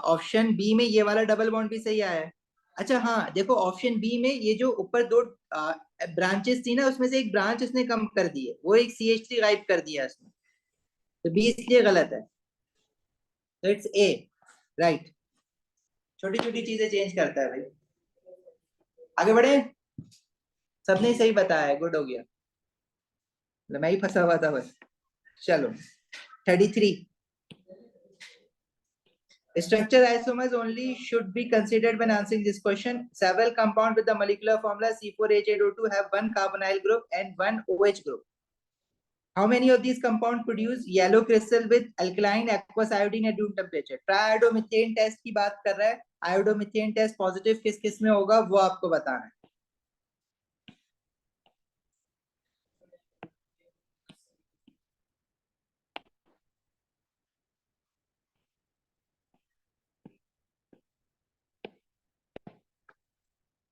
ऑप्शन बी में ये वाला डबल बॉन्ड भी सही आया है। अच्छा हाँ, देखो ऑप्शन बी में ये जो ऊपर दो ब्रांचेस थी ना, उसमें से एक ब्रांच उसने कम कर दी है, वो एक CH3 गायब कर दिया उसने, तो बी इसलिए गलत है। तो इट्स ए, राइट। छोटी छोटी चीजें चेंज करता है भाई। आगे बढ़े। सबने सही बताया है, गुड हो गया। मैं ही फंसा हुआ था बस। चलो 33, structure isomers only should be considered when answering this question. Several compounds with the molecular formula C4H8O2 have one carbonyl group and one OH group. How many of these compounds produce yellow crystal with alkaline aqueous iodine at room temperature? Triiodomethane test की बात कर रहा है। Iodomethane test positive किस किस में होगा वो आपको बताना है।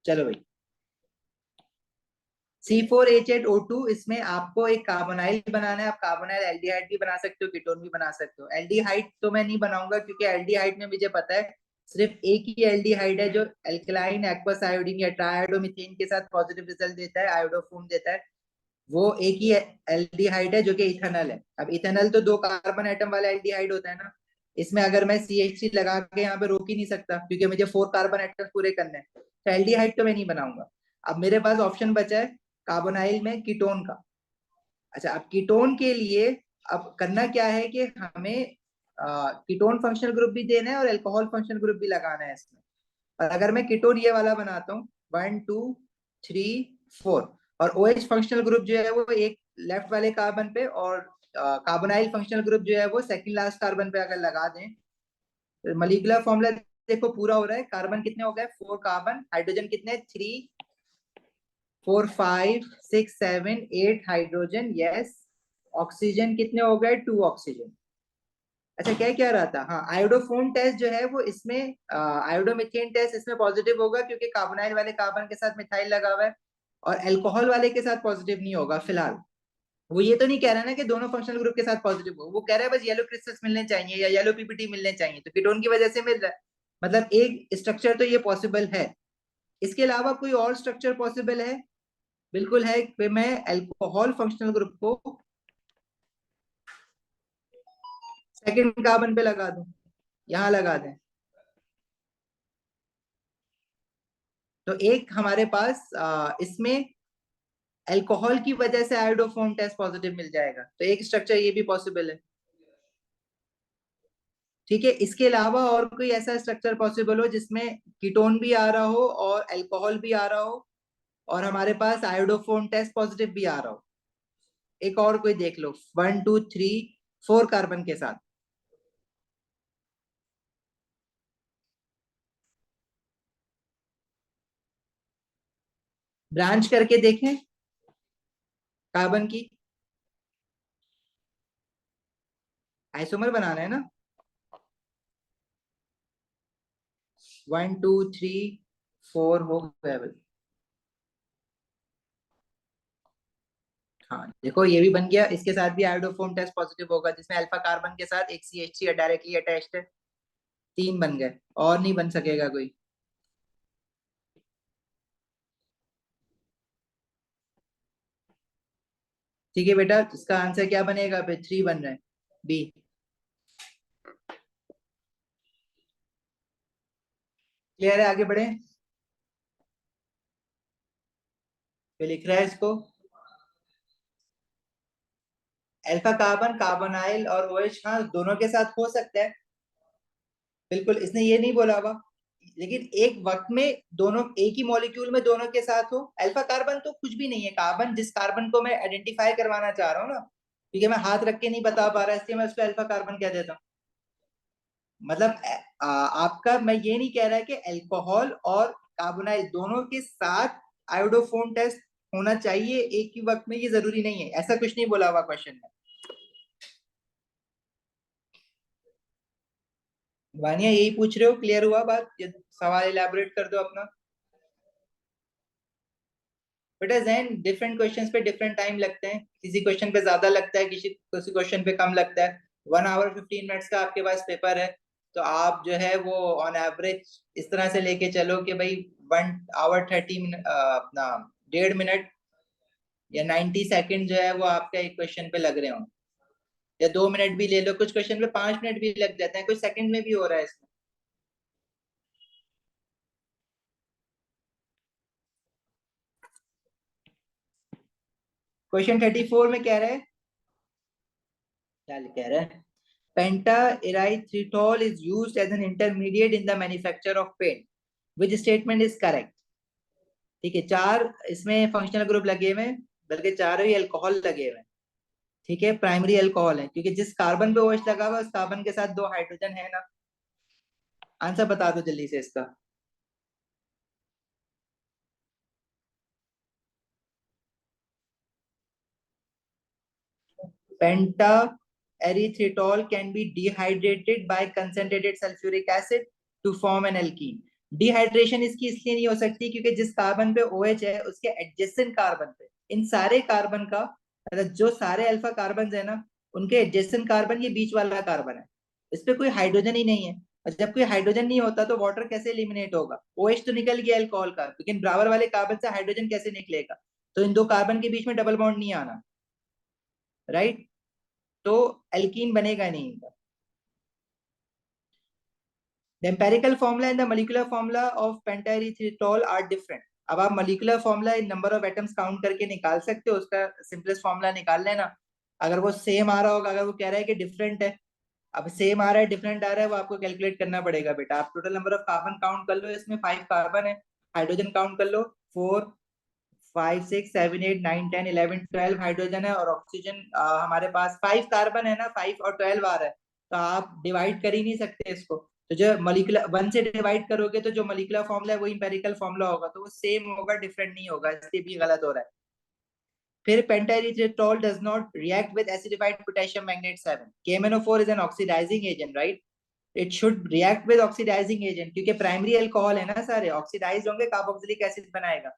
चलो भाई, C4H8O2, इसमें आपको एक कार्बोनाइल बनाना है। आप कार्बोनाइल एल्डिहाइड भी बना सकते हो, कीटोन भी बना सकते हो। एल्डिहाइड तो मैं नहीं बनाऊंगा, क्योंकि एल्डिहाइड में मुझे पता है सिर्फ एक ही एल्डिहाइड है जो एल्कलाइन एक्वस आयोडीन या ट्राइआयोडोमिथेन के साथ पॉजिटिव रिजल्ट देता है, आयोडोफॉर्म देता है। वो एक ही एल्डिहाइड है जो कि इथेनॉल है। अब इथेनॉल तो दो कार्बन एटम वाला एल्डिहाइड होता है ना, इसमें अगर मैं CH3 लगा के यहाँ पे रोक ही नहीं सकता, क्योंकि मुझे 4 कार्बन एटम पूरे करने हैं, तो एल्डिहाइड तो मैं नहीं बनाऊंगा। अब मेरे पास ऑप्शन बचा है कार्बोनाइल में कीटोन का। अच्छा, अब कीटोन के लिए अब करना क्या है कि हमें कीटोन फंक्शनल ग्रुप भी देना है और अल्कोहल फंक्शनल ग्रुप भी लगाना है इसमें। और अगर मैं कीटोन ये वाला बनाता हूँ 1 2 3 4, और OH फंक्शनल ग्रुप जो है वो एक लेफ्ट वाले कार्बन पे, और कार्बोनाइल फंक्शनल ग्रुप जो है वो सेकंड लास्ट कार्बन पे अगर लगा दें, तो मॉलिक्यूलर फॉर्मूला देखो पूरा हो रहा है। कार्बन कितने हो गए? 4 कार्बन। हाइड्रोजन कितने? 3 4 5 6 7 8 हाइड्रोजन, यस। ऑक्सीजन कितने हो गए? 2 ऑक्सीजन। अच्छा, क्या क्या रहा था? हाँ, आयोडोफोम टेस्ट जो है वो इसमें आयोडोमिथेन टेस्ट इसमें पॉजिटिव होगा, क्योंकि कार्बोनाइल वाले कार्बन के साथ मिथाइल लगा हुआ है। और अल्कोहल वाले के साथ पॉजिटिव नहीं होगा फिलहाल। वो ये तो नहीं कह रहा ना कि दोनों फंक्शनल ग्रुप के साथ पॉजिटिव हो, वो कह रहा है बस येलो क्रिस्टल्स मिलने चाहिए या येलो पीपीटी मिलने चाहिए, तो कीटोन की वजह से मिल रहा है। मतलब एक स्ट्रक्चर तो ये पॉसिबल है। इसके अलावा कोई और स्ट्रक्चर पॉसिबल है? बिल्कुल है कि मैं अल्कोहल फंक्शनल ग्रुप को सेकंड कार्बन पे लगा दूं, यहां लगा दें, तो एक हमारे पास इसमें अल्कोहल की वजह से आयोडोफोम टेस्ट पॉजिटिव मिल जाएगा, तो एक स्ट्रक्चर ये भी पॉसिबल है। ठीक है, इसके अलावा और कोई ऐसा स्ट्रक्चर पॉसिबल हो जिसमें कीटोन भी आ रहा हो और अल्कोहल भी आ रहा हो और हमारे पास आयोडोफोम टेस्ट पॉजिटिव भी आ रहा हो? एक और कोई देख लो, 1 2 3 4 कार्बन के साथ। ब्रांच करके देखें कार्बन की। आइसोमर बनाना है ना। 1 2 3 4 हो गया भाई। हाँ देखो, ये भी बन गया। इसके साथ भी आयोडोफोम टेस्ट पॉजिटिव होगा, जिसमें अल्फा कार्बन के साथ एक CH3 डायरेक्टली अटैच्ड है। 3 बन गए, और नहीं बन सकेगा कोई। ठीक है बेटा, इसका आंसर क्या बनेगा? फिर 3 बन रहे हैं, बी। क्लियर है? आगे बढ़े। फिर लिख रहा है इसको, अल्फा कार्बन कार्बोनाइल और OH, हाँ दोनों के साथ हो सकता है। बिल्कुल, इसने ये नहीं बोला हुआ, लेकिन एक वक्त में दोनों एक ही मॉलिक्यूल में दोनों के साथ हो। अल्फा कार्बन तो कुछ भी नहीं है। कार्बन, जिस कार्बन को मैं आइडेंटिफाई करवाना चाह रहा हूँ ना, क्योंकि मैं हाथ रख के नहीं बता पा रहा, इसलिए मैं उसको अल्फा कार्बन कह देता हूँ। मतलब आपका, मैं ये नहीं कह रहा कि अल्कोहल और कार्बोनाइल दोनों के साथ आयोडोफोम टेस्ट होना चाहिए एक ही वक्त में, ये जरूरी नहीं है, ऐसा कुछ नहीं बोला हुआ क्वेश्चन में। वानिया यही पूछ रहे हो? क्लियर हुआ बात? ये सवाल इलेबोरेट कर दो अपना। बेटा जैन डिफरेंट क्वेश्चंस पे डिफरेंट टाइम लगते हैं, किसी क्वेश्चन पे ज्यादा लगता है, किसी किसी क्वेश्चन पे कम लगता है। 1 आवर 15 मिनट्स का आपके पास पेपर है, तो आप जो है वो ऑन एवरेज इस तरह से लेके चलो कि भाई 1 आवर 30 मिनट, अपना 1.5 मिनट या 90 सेकेंड जो है वो आपका एक क्वेश्चन पे लग रहे हो, या 2 मिनट भी ले लो, कुछ क्वेश्चन पे 5 मिनट भी लग जाते हैं, कुछ सेकंड में भी हो रहा है इसमें। क्वेश्चन 34 में कह रहे हैं, क्या कह रहे हैं, pentaerythritol is used as an intermediate in the manufacture of paint, which statement is correct? ठीक है, 4 इसमें फंक्शनल ग्रुप लगे हुए हैं, बल्कि चारों ही अल्कोहल लगे हुए हैं। ठीक है, प्राइमरी अल्कोहल है, क्योंकि जिस कार्बन पे OH लगा हुआ है उस कार्बन के साथ 2 हाइड्रोजन है ना। आंसर बता दो जल्दी से इसका। Pentaerythritol can be dehydrated by concentrated sulfuric acid to form an alkene. Dehydration इसकी इसलिए नहीं हो सकती क्योंकि जिस कार्बन पे OH है उसके एडजेसेंट कार्बन पे, इन सारे कार्बन का मतलब जो सारे अल्फा कार्बन है ना, उनके एडजेसेंट कार्बन ये बीच वाला कार्बन है, इस पे कोई हाइड्रोजन ही नहीं है। और जब कोई हाइड्रोजन नहीं होता तो वाटर कैसे एलिमिनेट होगा? OH तो निकल गया अल्कोहल का, लेकिन बराबर वाले कार्बन से हाइड्रोजन कैसे निकलेगा? तो इन दो कार्बन के बीच में डबल बॉन्ड नहीं आना, राइट? तो एल्कीन बनेगा नहीं इनका। The empirical formula and the molecular formula of pentaerythritol are different. अब आप molecular formula in number of atoms count करके निकाल सकते हो, उसका simplest formula निकाल लेना। अगर वो सेम आ रहा होगा, अगर वो कह रहा है कि डिफरेंट है, अब सेम आ रहा है डिफरेंट आ रहा है, वो आपको कैलकुलेट करना पड़ेगा बेटा। आप total number of carbon count कर लो, इसमें 5 कार्बन है, हाइड्रोजन काउंट कर लो, 4 5 6 7 8 9 10 11 12 हाइड्रोजन है, और ऑक्सीजन हमारे पास 5 कार्बन है ना, 5 और 12 आ रहा है, तो आप डिवाइड कर ही नहीं सकते इसको। तो जो मॉलिक्यूलर 1 से डिवाइड करोगे तो जो मॉलिक्यूलर फॉर्मूला है वो इंपेरिकल फॉर्मूला होगा, तो वो सेम होगा, डिफरेंट नहीं होगा, इसलिए भी गलत हो रहा है। फिर pentaerythritol does not react with acidified potassium magnate 7. KMnO4 is an oxidizing agent, right? It should react with oxidizing agent, क्योंकि प्राइमरी अल्कोहल है ना सारे, ऑक्सीडाइज होंगे, कार्बोक्सिलिक एसिड बनाएगा।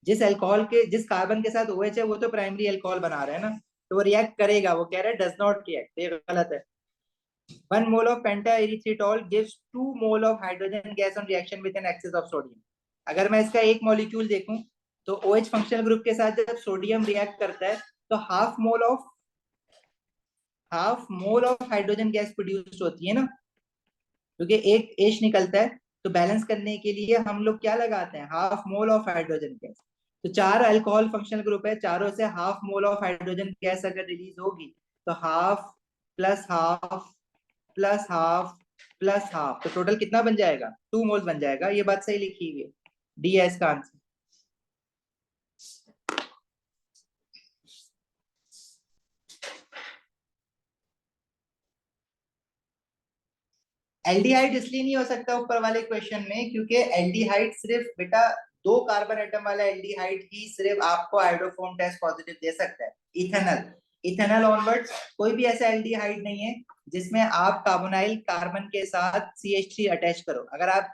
जिस अल्कोहल के जिस कार्बन के साथ OH है वो तो प्राइमरी अल्कोहल बना रहा है ना, तो वो रिएक्ट करेगा। वो कह रहा है डज नॉट रिएक्ट, ये गलत है। 1 mole of pentaerythritol gives 2 mole of hydrogen gas on reaction with an excess of sodium. अगर मैं इसका एक मॉलिक्यूल देखूं तो OH फंक्शनल ग्रुप के साथ जब सोडियम रिएक्ट करता है तो half mole of hydrogen gas produce होती है ना, क्योंकि एक H निकलता है, तो बैलेंस करने के लिए हम लोग क्या लगाते हैं, half mole of hydrogen gas. तो 4 अल्कोहल फंक्शनल ग्रुप है, चारों से half mole of hydrogen gas अगर रिलीज होगी तो half plus half plus half plus half, तो टोटल कितना बन जाएगा? 2 मोल्स बन जाएगा। ये बात सही लिखी हुई है, डी है इसका आंसर। एल्डिहाइड इसलिए नहीं हो सकता ऊपर वाले क्वेश्चन में क्योंकि एल्डिहाइड सिर्फ बेटा 2 कार्बन एटम वाला एल्डिहाइड ही सिर्फ आपको हाइड्रोफोम टेस्ट पॉजिटिव दे सकता है। इथेनॉल इथेनॉल ऑनवर्ड्स कोई भी ऐसा एल्डिहाइड नहीं है जिसमें आप कार्बोनाइल कार्बन के साथ CH3 अटैच करो। अगर आप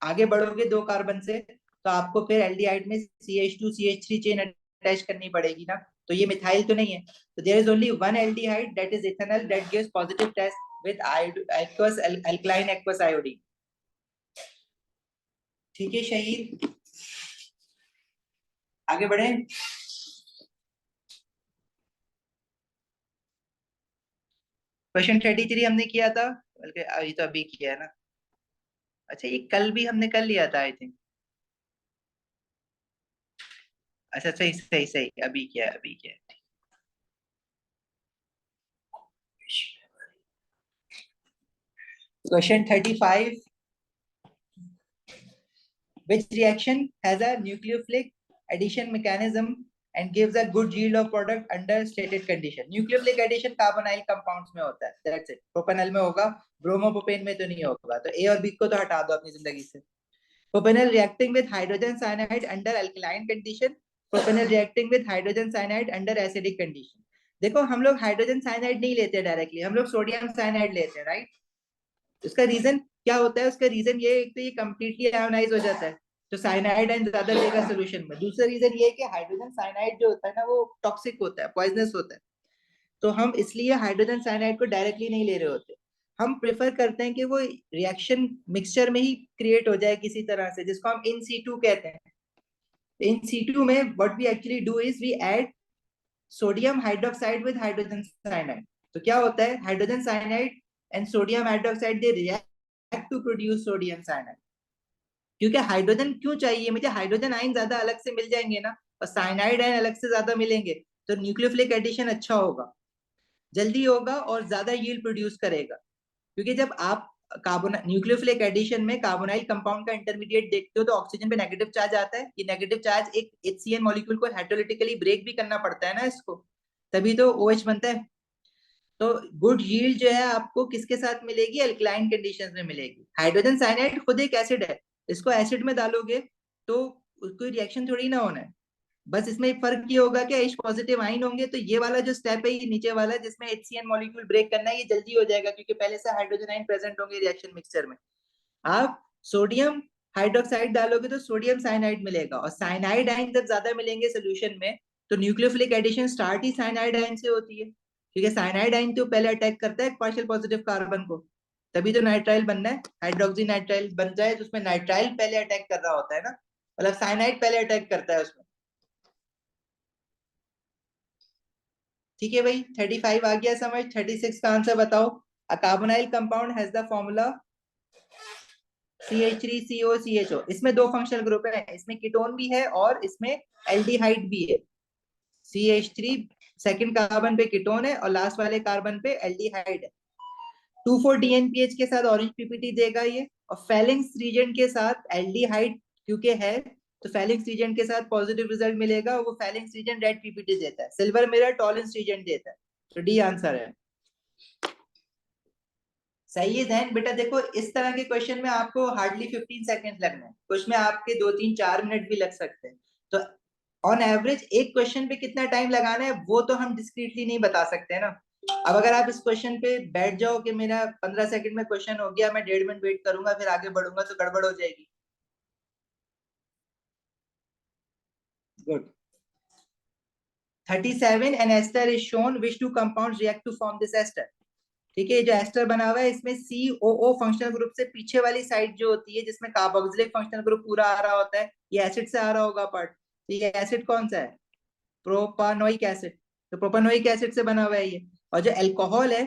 आगे बढ़ोगे 2 कार्बन से तो आपको फिर एल्डिहाइड में CH2 CH3 चेन अटैच करनी पड़ेगी ना, तो ये मिथाइल तो नहीं है। तो there is only one aldehyde that is ethanol that gives positive test with aqueous alkaline aqueous iodine। ठीक है शहीद, आगे बढ़े। क्वेश्चन 33 हमने किया था, बल्कि अभी तो अभी किया है ना। अच्छा ये कल भी हमने कर लिया था आई थिंक। अच्छा सही सही सही, अभी किया अभी किया। Question 35, which reaction has a nucleophilic addition mechanism and gives a good yield of product under stated condition? nucleophilic addition carbonyl compounds में होता है, that's it। प्रोपेनॉल में होगा, ब्रोमोप्रोपेन में तो नहीं होगा, तो A और B को तो हटा दो अपनी जिंदगी से। Propanol reacting with hydrogen cyanide under alkaline condition, propanol reacting with hydrogen cyanide under acidic condition। देखो हम लोग हाइड्रोजन साइनाइड नहीं लेते डायरेक्टली, हम लोग सोडियम साइनाइड लेते हैं, राइट? उसका रीजन क्या होता है? उसका रीजन ये, एक तो ये कंप्लीटली आयोनाइज हो जाता है, तो साइनाइड आयन ज्यादा लेगा सोल्यूशन में। दूसरा रीजन ये है कि हाइड्रोजन साइनाइड जो होता है ना वो टॉक्सिक होता है, पॉइजनस होता है, तो हम इसलिए हाइड्रोजन साइनाइड को डायरेक्टली नहीं ले रहे होते। हम प्रेफर करते हैं कि वो रिएक्शन मिक्सचर में ही क्रिएट हो जाए किसी तरह से, जिसको हम इन सीटू कहते हैं। इन सीटू में what we actually do is we add sodium hydroxide with hydrogen cyanide. तो क्या होता है, hydrogen cyanide and sodium hydroxide they react to produce sodium cyanide. क्योंकि हाइड्रोजन क्यों चाहिए मुझे, हाइड्रोजन आयन ज्यादा अलग से मिल जाएंगे ना, और साइनाइड आयन अलग से ज्यादा मिलेंगे, तो न्यूक्लियोफिलिक एडिशन अच्छा होगा, जल्दी होगा और ज्यादा यील्ड प्रोड्यूस करेगा। क्योंकि जब आप कार्बन न्यूक्लियोफिलिक एडिशन में कार्बोनाइल कंपाउंड का इंटरमीडिएट देखते हो तो ऑक्सीजन पे नेगेटिव चार्ज आता है। ये नेगेटिव चार्ज एक HCN मॉलिक्यूल को हाइड्रोलिटिकली ब्रेक भी करना पड़ता है ना इसको, तभी तो OH बनता है। तो गुड यील्ड जो है आपको किसके साथ मिलेगी, अल्कलाइन कंडीशंस में मिलेगी। हाइड्रोजन साइनाइड खुद एक एसिड है, इसको एसिड में डालोगे तो कोई रिएक्शन थोड़ी ना होना है। बस इसमें एक फर्क ये होगा कि H पॉजिटिव आइन होंगे, तो ये वाला जो स्टेप है ये नीचे वाला जिसमें HCN मॉलिक्यूल ब्रेक करना है ये जल्दी हो जाएगा, क्योंकि पहले से हाइड्रोजन आइन प्रेजेंट होंगे रिएक्शन मिक्सचर में। आप सोडियम हाइड्रोक्साइड डालोगे तो सोडियम साइनाइड मिलेगा, और साइनाइड आयन जब ज्यादा मिलेंगे सोल्यूशन में तो न्यूक्लियोफिलिक एडिशन स्टार्ट ही साइनाइड आयन से होती है। क्योंकि साइनाइड आयन तो पहले अटैक करता है पार्शियल पॉजिटिव कार्बन को, तभी तो नाइट्राइल बनना है। हाइड्रोक्सी नाइट्राइल बन जाए तो उसमें नाइट्राइल पहले अटैक कर रहा होता है ना, मतलब साइनाइड पहले अटैक करता है उसमें। ठीक है भाई, 35 आ गया समझ। 36 का आंसर बताओ। A carbonyl compound has the formula CH3COCHO। इसमें दो फंक्शनल ग्रुप है, इसमें कीटोन भी है और इसमें एल्डिहाइड भी है। CH3 सेकंड कार्बन पे कीटोन है और लास्ट वाले कार्बन पे एल्डिहाइड है। 2,4-DNPH के साथ ऑरेंज पीपीटी देगा ये, और फेलिंग्स रीजन के साथ एल्डिहाइड क्योंकि है तो फेलिंग्स रीजन के साथ पॉजिटिव रिजल्ट मिलेगा, वो फेलिंग्स रीजन रेड पीपीटी देता है। सिल्वर मिरर टॉलेंस रीजन देता है, तो डी आंसर है। सही है ध्यान बेटा। देखो इस तरह के क्वेश्चन में आपको हार्डली 15 सेकंड लगना है, कुछ में आपके 2-3-4 मिनट भी लग सकते हैं। तो ऑन एवरेज एक क्वेश्चन पे कितना टाइम लगाना है वो तो हम डिस्क्रीटली नहीं बता सकते ना। अब अगर आप इस क्वेश्चन पे बैठ जाओ कि मेरा 15 सेकंड में क्वेश्चन हो गया, मैं 1.5 मिनट वेट करूंगा फिर आगे बढ़ूंगा, तो गड़बड़ हो जाएगी। Good. 37 an ester is shown which two compounds react to form this ester. ठीक है, जो एस्टर बना हुआ है इसमें COO फंक्शनल ग्रुप से पीछे वाली साइड जो होती है जिसमें कार्बोक्सिलिक फंक्शनल ग्रुप पूरा आ रहा होता है, ये एसिड से आ रहा होगा पार्ट। तो ये एसिड कौन सा है, प्रोपानोइक एसिड। तो प्रोपानोइक एसिड से बना हुआ है ये। और जो अल्कोहल है,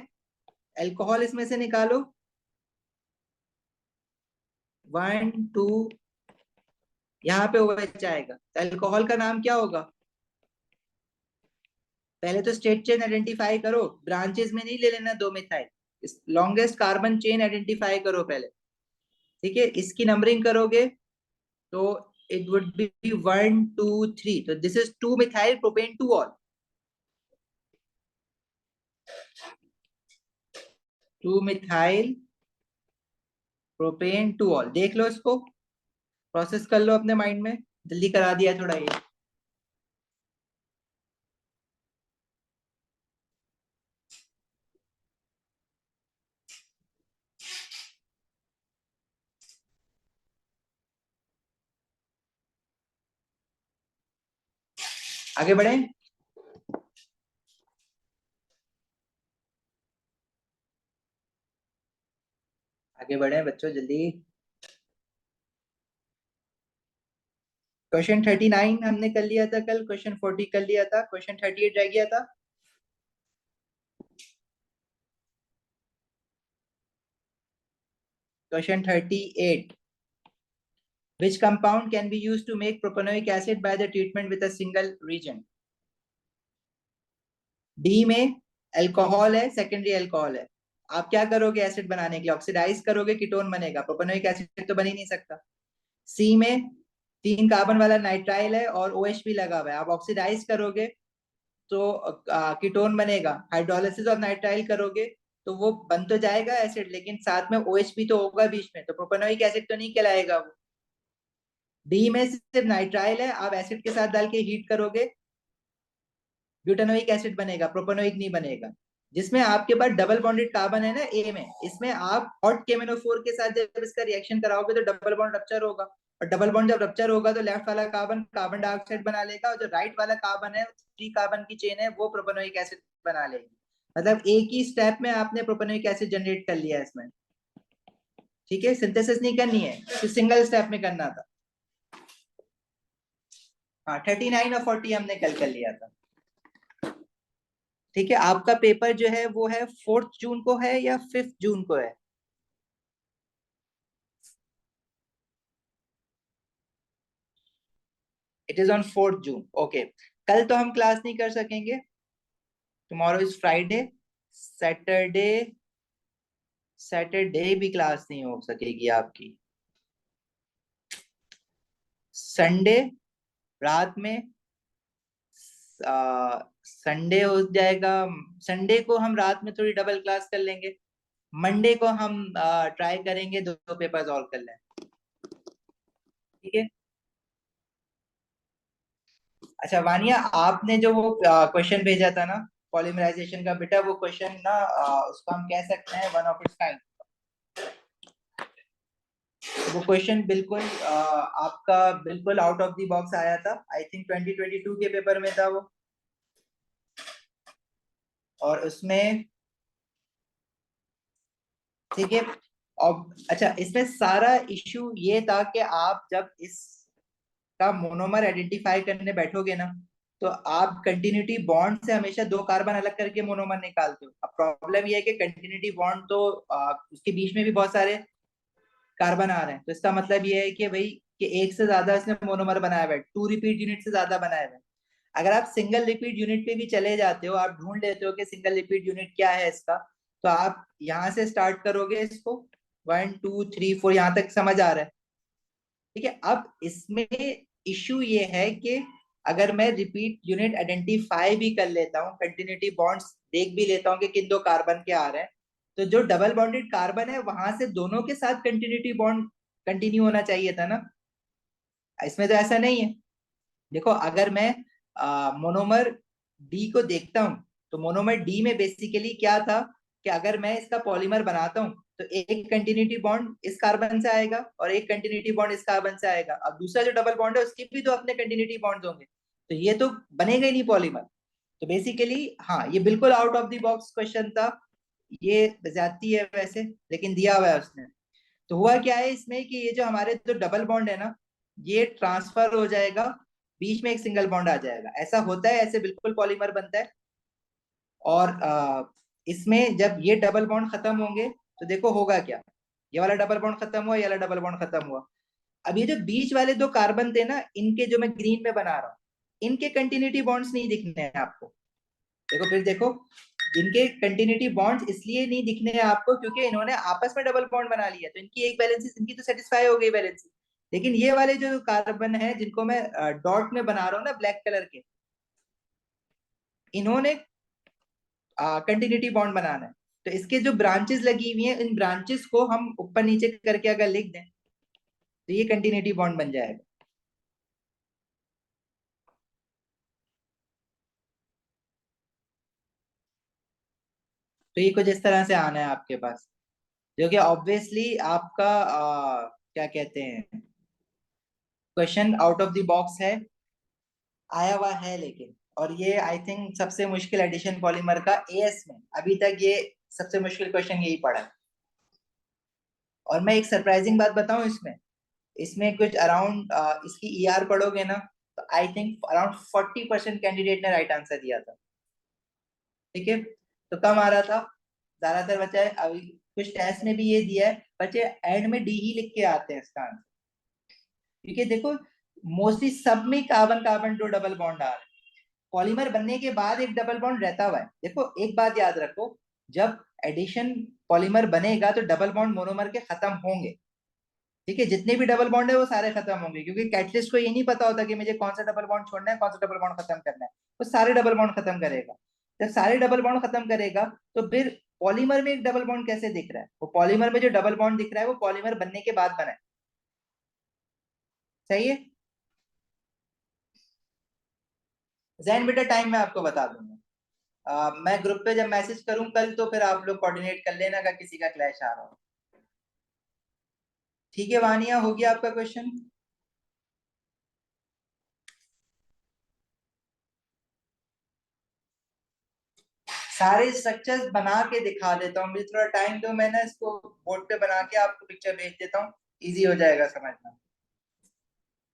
अल्कोहल इसमें से निकालो 1 2, यहाँ पे OH आएगा, तो अल्कोहल का नाम क्या होगा। पहले तो स्टेट चेन आइडेंटिफाई करो, ब्रांचेस में नहीं ले लेना 2 methyl, longest carbon chain identify करो पहले। ठीक है, इसकी नंबरिंग करोगे तो it would be 1 2 3, तो this is 2 methyl propane 2 all, 2 methyl propane 2 all। देख लो इसको, प्रोसेस कर लो अपने माइंड में, जल्दी करा दिया थोड़ा ये। आगे बढ़े। आगे बढ़े बच्चों जल्दी। क्वेश्चन 39 हमने कर लिया था कल, क्वेश्चन 40 कर लिया था, क्वेश्चन 38 रह गया था। Question 38, which compound can be used to make propanoic acid by the treatment with a single reagent। D में अल्कोहल है, सेकेंडरी अल्कोहल है। आप क्या करोगे एसिड बनाने के लिए, ऑक्सीडाइज करोगे, कीटोन बनेगा, प्रोपेनोइक एसिड तो बन ही नहीं सकता। सी में 3 कार्बन वाला नाइट्राइल है और OH भी लगा हुआ है, आप ऑक्सीडाइज करोगे तो कीटोन बनेगा, हाइड्रोलिसिस और नाइट्राइल करोगे तो वो बन तो जाएगा एसिड, लेकिन साथ में OH भी तो होगा बीच में, तो प्रोपेनोइक एसिड तो नहीं कहलाएगा वो। डी में सिर्फ नाइट्राइल है, आप एसिड के साथ डाल के हीट करोगे ब्यूटानोइक एसिड बनेगा, प्रोपेनोइक नहीं बनेगा। जिसमें आपके पास डबल बॉन्डेड कार्बन है ना ए में, इसमें आप हॉट KMnO4 के साथ जब इसका रिएक्शन कराओगे तो डबल बॉन्ड रप्चर होगा, और डबल बॉन्ड जब रप्चर होगा तो लेफ्ट वाला कार्बन कार्बन डाइऑक्साइड बना लेगा, और जो राइट वाला कार्बन है 3 कार्बन की चेन है वो प्रोपेनोइक एसिड बना लेगी। मतलब एक ही स्टेप में आपने प्रोपेनोइक एसिड जनरेट कर लिया इसमें। ठीक है, सिंथेसिस नहीं करनी है, तो सिंगल स्टेप में करना था। हाँ 39 और 40 हमने कल कर लिया था। ठीक है, आपका पेपर जो है वो है 4 जून को है या 5 जून को है? It is on 4 June. Okay, कल तो हम क्लास नहीं कर सकेंगे, tomorrow is Friday, Saturday, Saturday भी क्लास नहीं हो सकेगी आपकी। संडे रात में, संडे हो जाएगा, संडे को हम रात में थोड़ी डबल क्लास कर लेंगे, मंडे को हम ट्राई करेंगे दो पेपर सॉल्व कर लें। ठीक है। अच्छा वानिया, आपने जो वो क्वेश्चन भेजा था ना पॉलीमराइजेशन का, बेटा वो क्वेश्चन ना उसको हम कह सकते हैं वन ऑफ इट्स काइंड। वो क्वेश्चन बिल्कुल आपका बिल्कुल आउट ऑफ द बॉक्स आया था, आई थिंक 2022 के पेपर में था वो। और उसमें, ठीक है, और अच्छा इसमें सारा इश्यू ये था कि आप जब इसका मोनोमर आइडेंटिफाई करने बैठोगे ना, तो आप कंटिन्यूटी बॉन्ड से हमेशा 2 कार्बन अलग करके मोनोमर निकालते हो। अब प्रॉब्लम ये है कि कंटिन्यूटी बॉन्ड तो उसके बीच में भी बहुत सारे कार्बन आ रहे हैं, तो इसका मतलब ये है कि भाई कि एक से ज्यादा इसने मोनोमर बनाया हुआ है, 2 रिपीट यूनिट से ज्यादा बनाया हुआ है। अगर आप सिंगल रिपीट यूनिट पे भी चले जाते हो, आप ढूंढ लेते हो कि सिंगल रिपीट यूनिट क्या है इसका, तो आप यहाँ से स्टार्ट करोगे इसको, 1 2 3 4 यहाँ तक समझ आ रहा है। ठीक है, अब इसमें इश्यू ये है कि अगर मैं रिपीट यूनिट आइडेंटिफाई भी कर लेता हूँ, कंटिन्यूटी बॉन्ड्स देख भी लेता हूँ कि किन 2 कार्बन के आ रहे हैं, तो जो डबल बॉन्डेड कार्बन है वहां से दोनों के साथ कंटिन्यूटी बॉन्ड कंटिन्यू होना चाहिए था ना। इसमें तो ऐसा नहीं है। देखो अगर मैं मोनोमर डी को देखता हूं, तो मोनोमर डी में बेसिकली क्या था कि अगर मैं इसका पॉलीमर बनाता हूं तो एक कंटिन्यूटी बॉन्ड इस कार्बन से आएगा और एक कंटिन्यूटी बॉन्ड इस कार्बन से आएगा। अब दूसरा जो डबल बॉन्ड है उसके भी तो अपने कंटिन्यूटी बॉन्ड होंगे, तो ये तो बनेगा ही नहीं पॉलीमर। तो बेसिकली हाँ, ये बिल्कुल out of the box question था, ये ज्यादती है वैसे, लेकिन दिया हुआ है उसने। तो हुआ क्या है इसमें कि ये जो हमारे जो डबल बॉन्ड है ना, ये ट्रांसफर हो जाएगा, बीच में एक सिंगल बॉन्ड आ जाएगा, ऐसा होता है, ऐसे बिल्कुल पॉलीमर बनता है। और इसमें जब ये डबल बॉन्ड खत्म होंगे तो देखो होगा क्या, ये वाला डबल बॉन्ड खत्म हुआ, ये वाला डबल बॉन्ड खत्म हुआ। अब ये जो बीच वाले 2 कार्बन थे ना, इनके जो मैं ग्रीन में बना रहा हूँ, इनके कंटिन्यूटी बॉन्ड्स नहीं दिखने हैं आपको। देखो फिर देखो, इनके कंटिन्यूटी बॉन्ड्स इसलिए नहीं दिखने हैं आपको क्योंकि इन्होंने आपस में डबल बॉन्ड बना लिया, तो इनकी एक बैलेंस, इनकी तो सेटिस्फाई हो गई बैलेंस। लेकिन ये वाले जो कार्बन है जिनको मैं डॉट में बना रहा हूँ ना ब्लैक कलर के, इन्होंने कंटिन्यूटी बॉन्ड बनाना है। तो इसके जो ब्रांचेस लगी हुई हैं, इन ब्रांचेस को हम ऊपर नीचे करके अगर लिख दें तो ये कंटिन्यूटी बॉन्ड बन जाएगा। तो ये कुछ इस तरह से आना है आपके पास, जो कि ऑब्वियसली आपका क्या कहते हैं, question out of the box है, आया हुआ है लेकिन। और ये आई थिंक सबसे मुश्किल एडिशन पॉलीमर का एएस में अभी तक ये सबसे मुश्किल क्वेश्चन यही पड़ा है। और मैं एक सरप्राइजिंग बात बताऊं इसमें, इसमें कुछ अराउंड इसकी ईआर पढ़ोगे ना, तो आई थिंक अराउंड 40% कैंडिडेट ने राइट आंसर दिया था। ठीक है, तो कम आ रहा था, ज्यादातर बच्चे अभी कुछ टेस्ट में भी ये दिया है, बच्चे एंड में डी ही लिख के आते हैं इसका आंसर। क्योंकि देखो मोस्टली सब में कार्बन कार्बन दो डबल बॉन्ड आ रहे हैं, पॉलीमर बनने के बाद एक डबल बॉन्ड रहता हुआ है। देखो एक बात याद रखो, जब एडिशन पॉलीमर बनेगा तो डबल बॉन्ड मोनोमर के खत्म होंगे। ठीक है, जितने भी डबल बॉन्ड है वो सारे खत्म होंगे, क्योंकि कैटलिस्ट को ये नहीं पता होता कि मुझे कौन सा डबल बॉन्ड छोड़ना है, कौन सा डबल बॉन्ड खत्म करना है। वो सारे डबल बॉन्ड खत्म करेगा। जब सारे डबल बॉन्ड खत्म करेगा तो फिर पॉलीमर में एक डबल बॉन्ड कैसे दिख रहा है, वो पॉलीमर में जो डबल बॉन्ड दिख रहा है वो पॉलीमर बनने के बाद बना है। सही है, जैन बेटा टाइम मैं आपको बता दूंगा। मैं ग्रुप पे जब मैसेज करूं कल तो फिर आप लोग कोऑर्डिनेट कर लेना अगर किसी का क्लैश आ रहा हो। ठीक है वानिया, हो गया आपका क्वेश्चन? सारे स्ट्रक्चर्स बना के दिखा देता हूँ, मुझे थोड़ा टाइम दो, मैं ना इसको बोर्ड पे बना के आपको पिक्चर भेज देता हूँ, इजी हो जाएगा समझना।